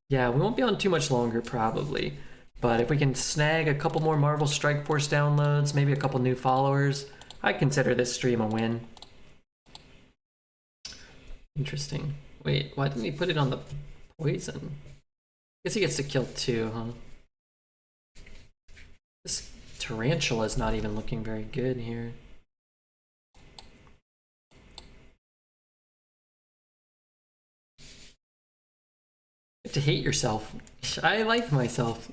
Yeah, we won't be on too much longer probably, but if we can snag a couple more Marvel Strike Force downloads, maybe a couple new followers, I consider this stream a win. Interesting. Wait, why didn't he put it on the poison? Guess he gets to kill 2, huh? This Tarantula is not even looking very good here. get to hate yourself. I like myself.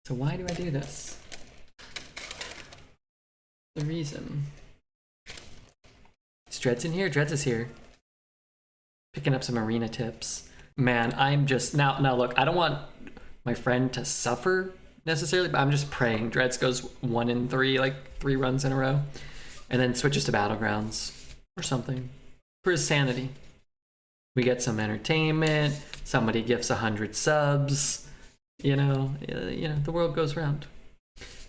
So why do I do this? The reason. Is Dreads in here? Dreads is here. Picking up some arena tips. Man, I'm just now look, I don't want my friend to suffer necessarily, but I'm just praying Dreads goes 1 in 3, like 3 runs in a row, and then switches to Battlegrounds or something for his sanity. We get some entertainment, somebody gifts 100 subs, you know, the world goes round.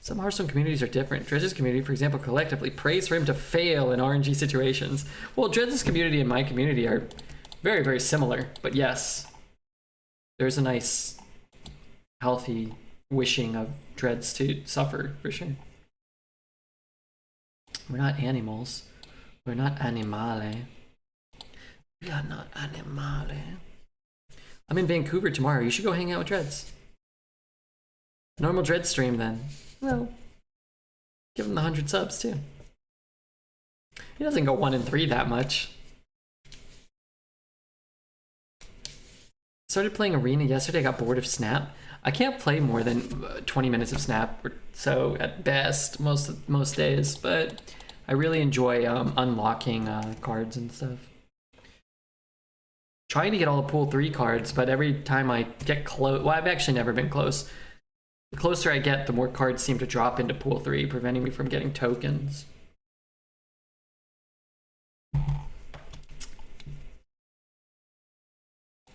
Some Hearthstone communities are different. Dredge's community, for example, collectively prays for him to fail in RNG situations. Well, Dredge's community and my community are very, very similar, but yes, there's a nice, healthy wishing of Dreads to suffer, for sure. We're not animals. We're not animale. We are not animale. I'm in Vancouver tomorrow. You should go hang out with Dreads. Normal Dread stream then. Well, give him the 100 subs too. He doesn't go 1 in 3 that much. Started playing Arena yesterday. I got bored of Snap. I can't play more than 20 minutes of Snap, or so at best most days. But I really enjoy unlocking cards and stuff. Trying to get all the pool 3 cards, but every time I get close, well, I've actually never been close. The closer I get, the more cards seem to drop into pool 3, preventing me from getting tokens.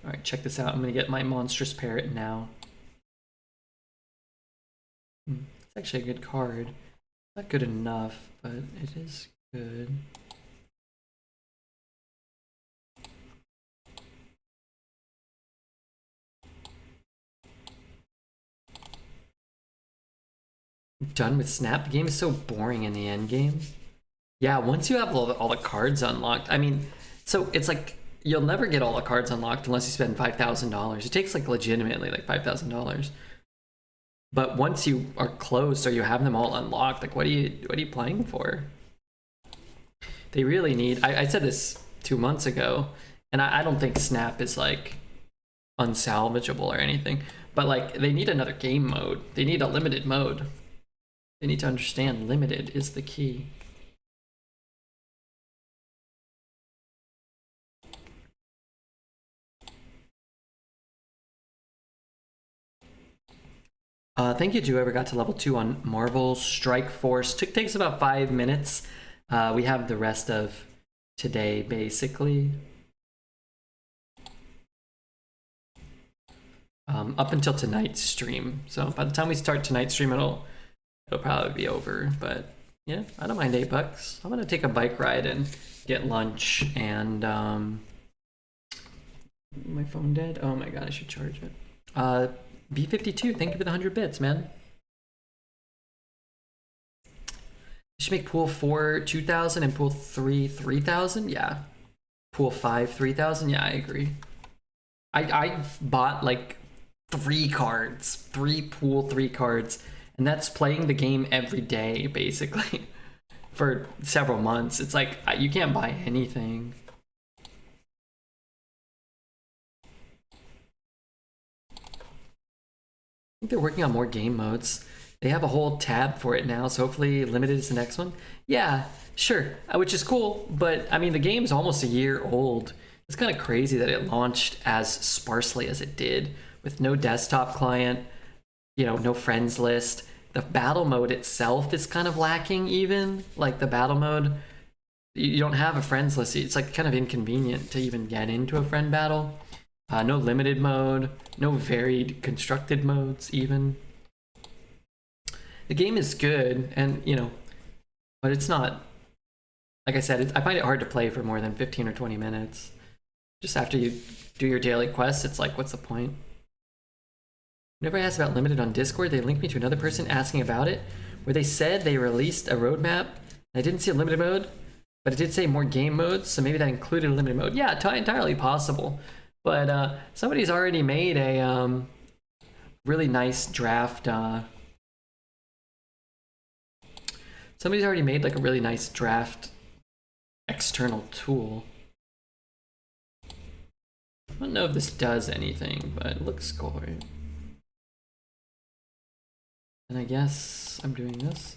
Alright, check this out. I'm going to get my Monstrous Parrot now. It's actually a good card. Not good enough, but it is good. Done with Snap. The game is so boring in the end game. Yeah, once you have all the cards unlocked, I mean, so it's like you'll never get all the cards unlocked unless you spend $5,000. It takes like legitimately like $5,000. But once you are close or you have them all unlocked, like what are you playing for? They really need. I said this 2 months ago, and I don't think Snap is like unsalvageable or anything, but like they need another game mode. They need a limited mode. They need to understand limited is the key. Thank you to whoever got to level 2 on Marvel Strike Force. Takes about 5 minutes. We have the rest of today, basically. Up until tonight's stream. So by the time we start tonight's stream, it'll probably be over. But yeah, I don't mind $8. I'm gonna take a bike ride and get lunch. And my phone dead? Oh my god, I should charge it. B52, thank you for the 100 bits, man. You should make pool 4 2,000 and pool 3 3,000. Yeah. Pool 5 3,000. Yeah, I agree. I've bought like 3 cards, 3 pool 3 cards, and that's playing the game every day basically for several months. It's like you can't buy anything. I think they're working on more game modes. They have a whole tab for it now, so hopefully limited is the next one. Yeah, sure, which is cool, but I mean the game's almost a year old. It's kind of crazy that it launched as sparsely as it did, with no desktop client, you know, no friends list. The battle mode itself is kind of lacking even. Like the battle mode, you don't have a friends list. It's like kind of inconvenient to even get into a friend battle. No limited mode, no varied constructed modes even. The game is good, and you know, but it's not, like I said, I find it hard to play for more than 15 or 20 minutes. Just after you do your daily quests, it's like, what's the point? Whenever I asked about limited on Discord, they linked me to another person asking about it, where they said they released a roadmap. I didn't see a limited mode, but it did say more game modes, so maybe that included a limited mode. Yeah, entirely possible. But somebody's already made a really nice draft. Somebody's already made like a really nice draft external tool. I don't know if this does anything, but it looks cool, right? And I guess I'm doing this.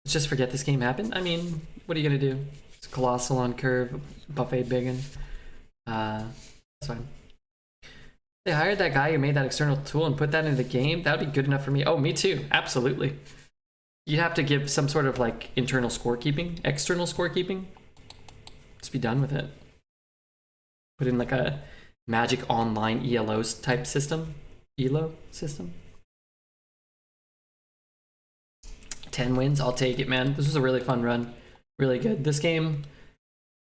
Let's just forget this game happened. I mean, what are you gonna do? It's Colossal on curve, Buffet biggin. That's fine. They hired that guy who made that external tool and put that into the game. That would be good enough for me. Oh, me too. Absolutely. You have to give some sort of like internal scorekeeping, external scorekeeping. Just be done with it. Put in like a Magic Online ELO type system. ELO system. 10 wins, I'll take it, man. This was a really fun run. Really good. This game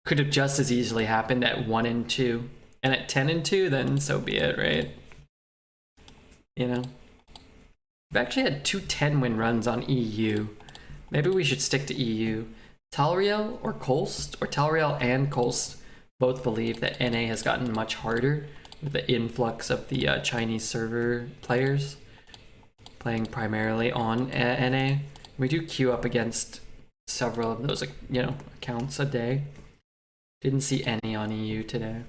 could have just as easily happened at 1 and 2. And at 10 and 2, then so be it, right? You know? We've actually had 2 10-win runs on EU. Maybe we should stick to EU. Talriel or Kolst, or Talriel and Kolst, both believe that NA has gotten much harder with the influx of the Chinese server players playing primarily on NA. We do queue up against several of those, you know, accounts a day. Didn't see any on EU today.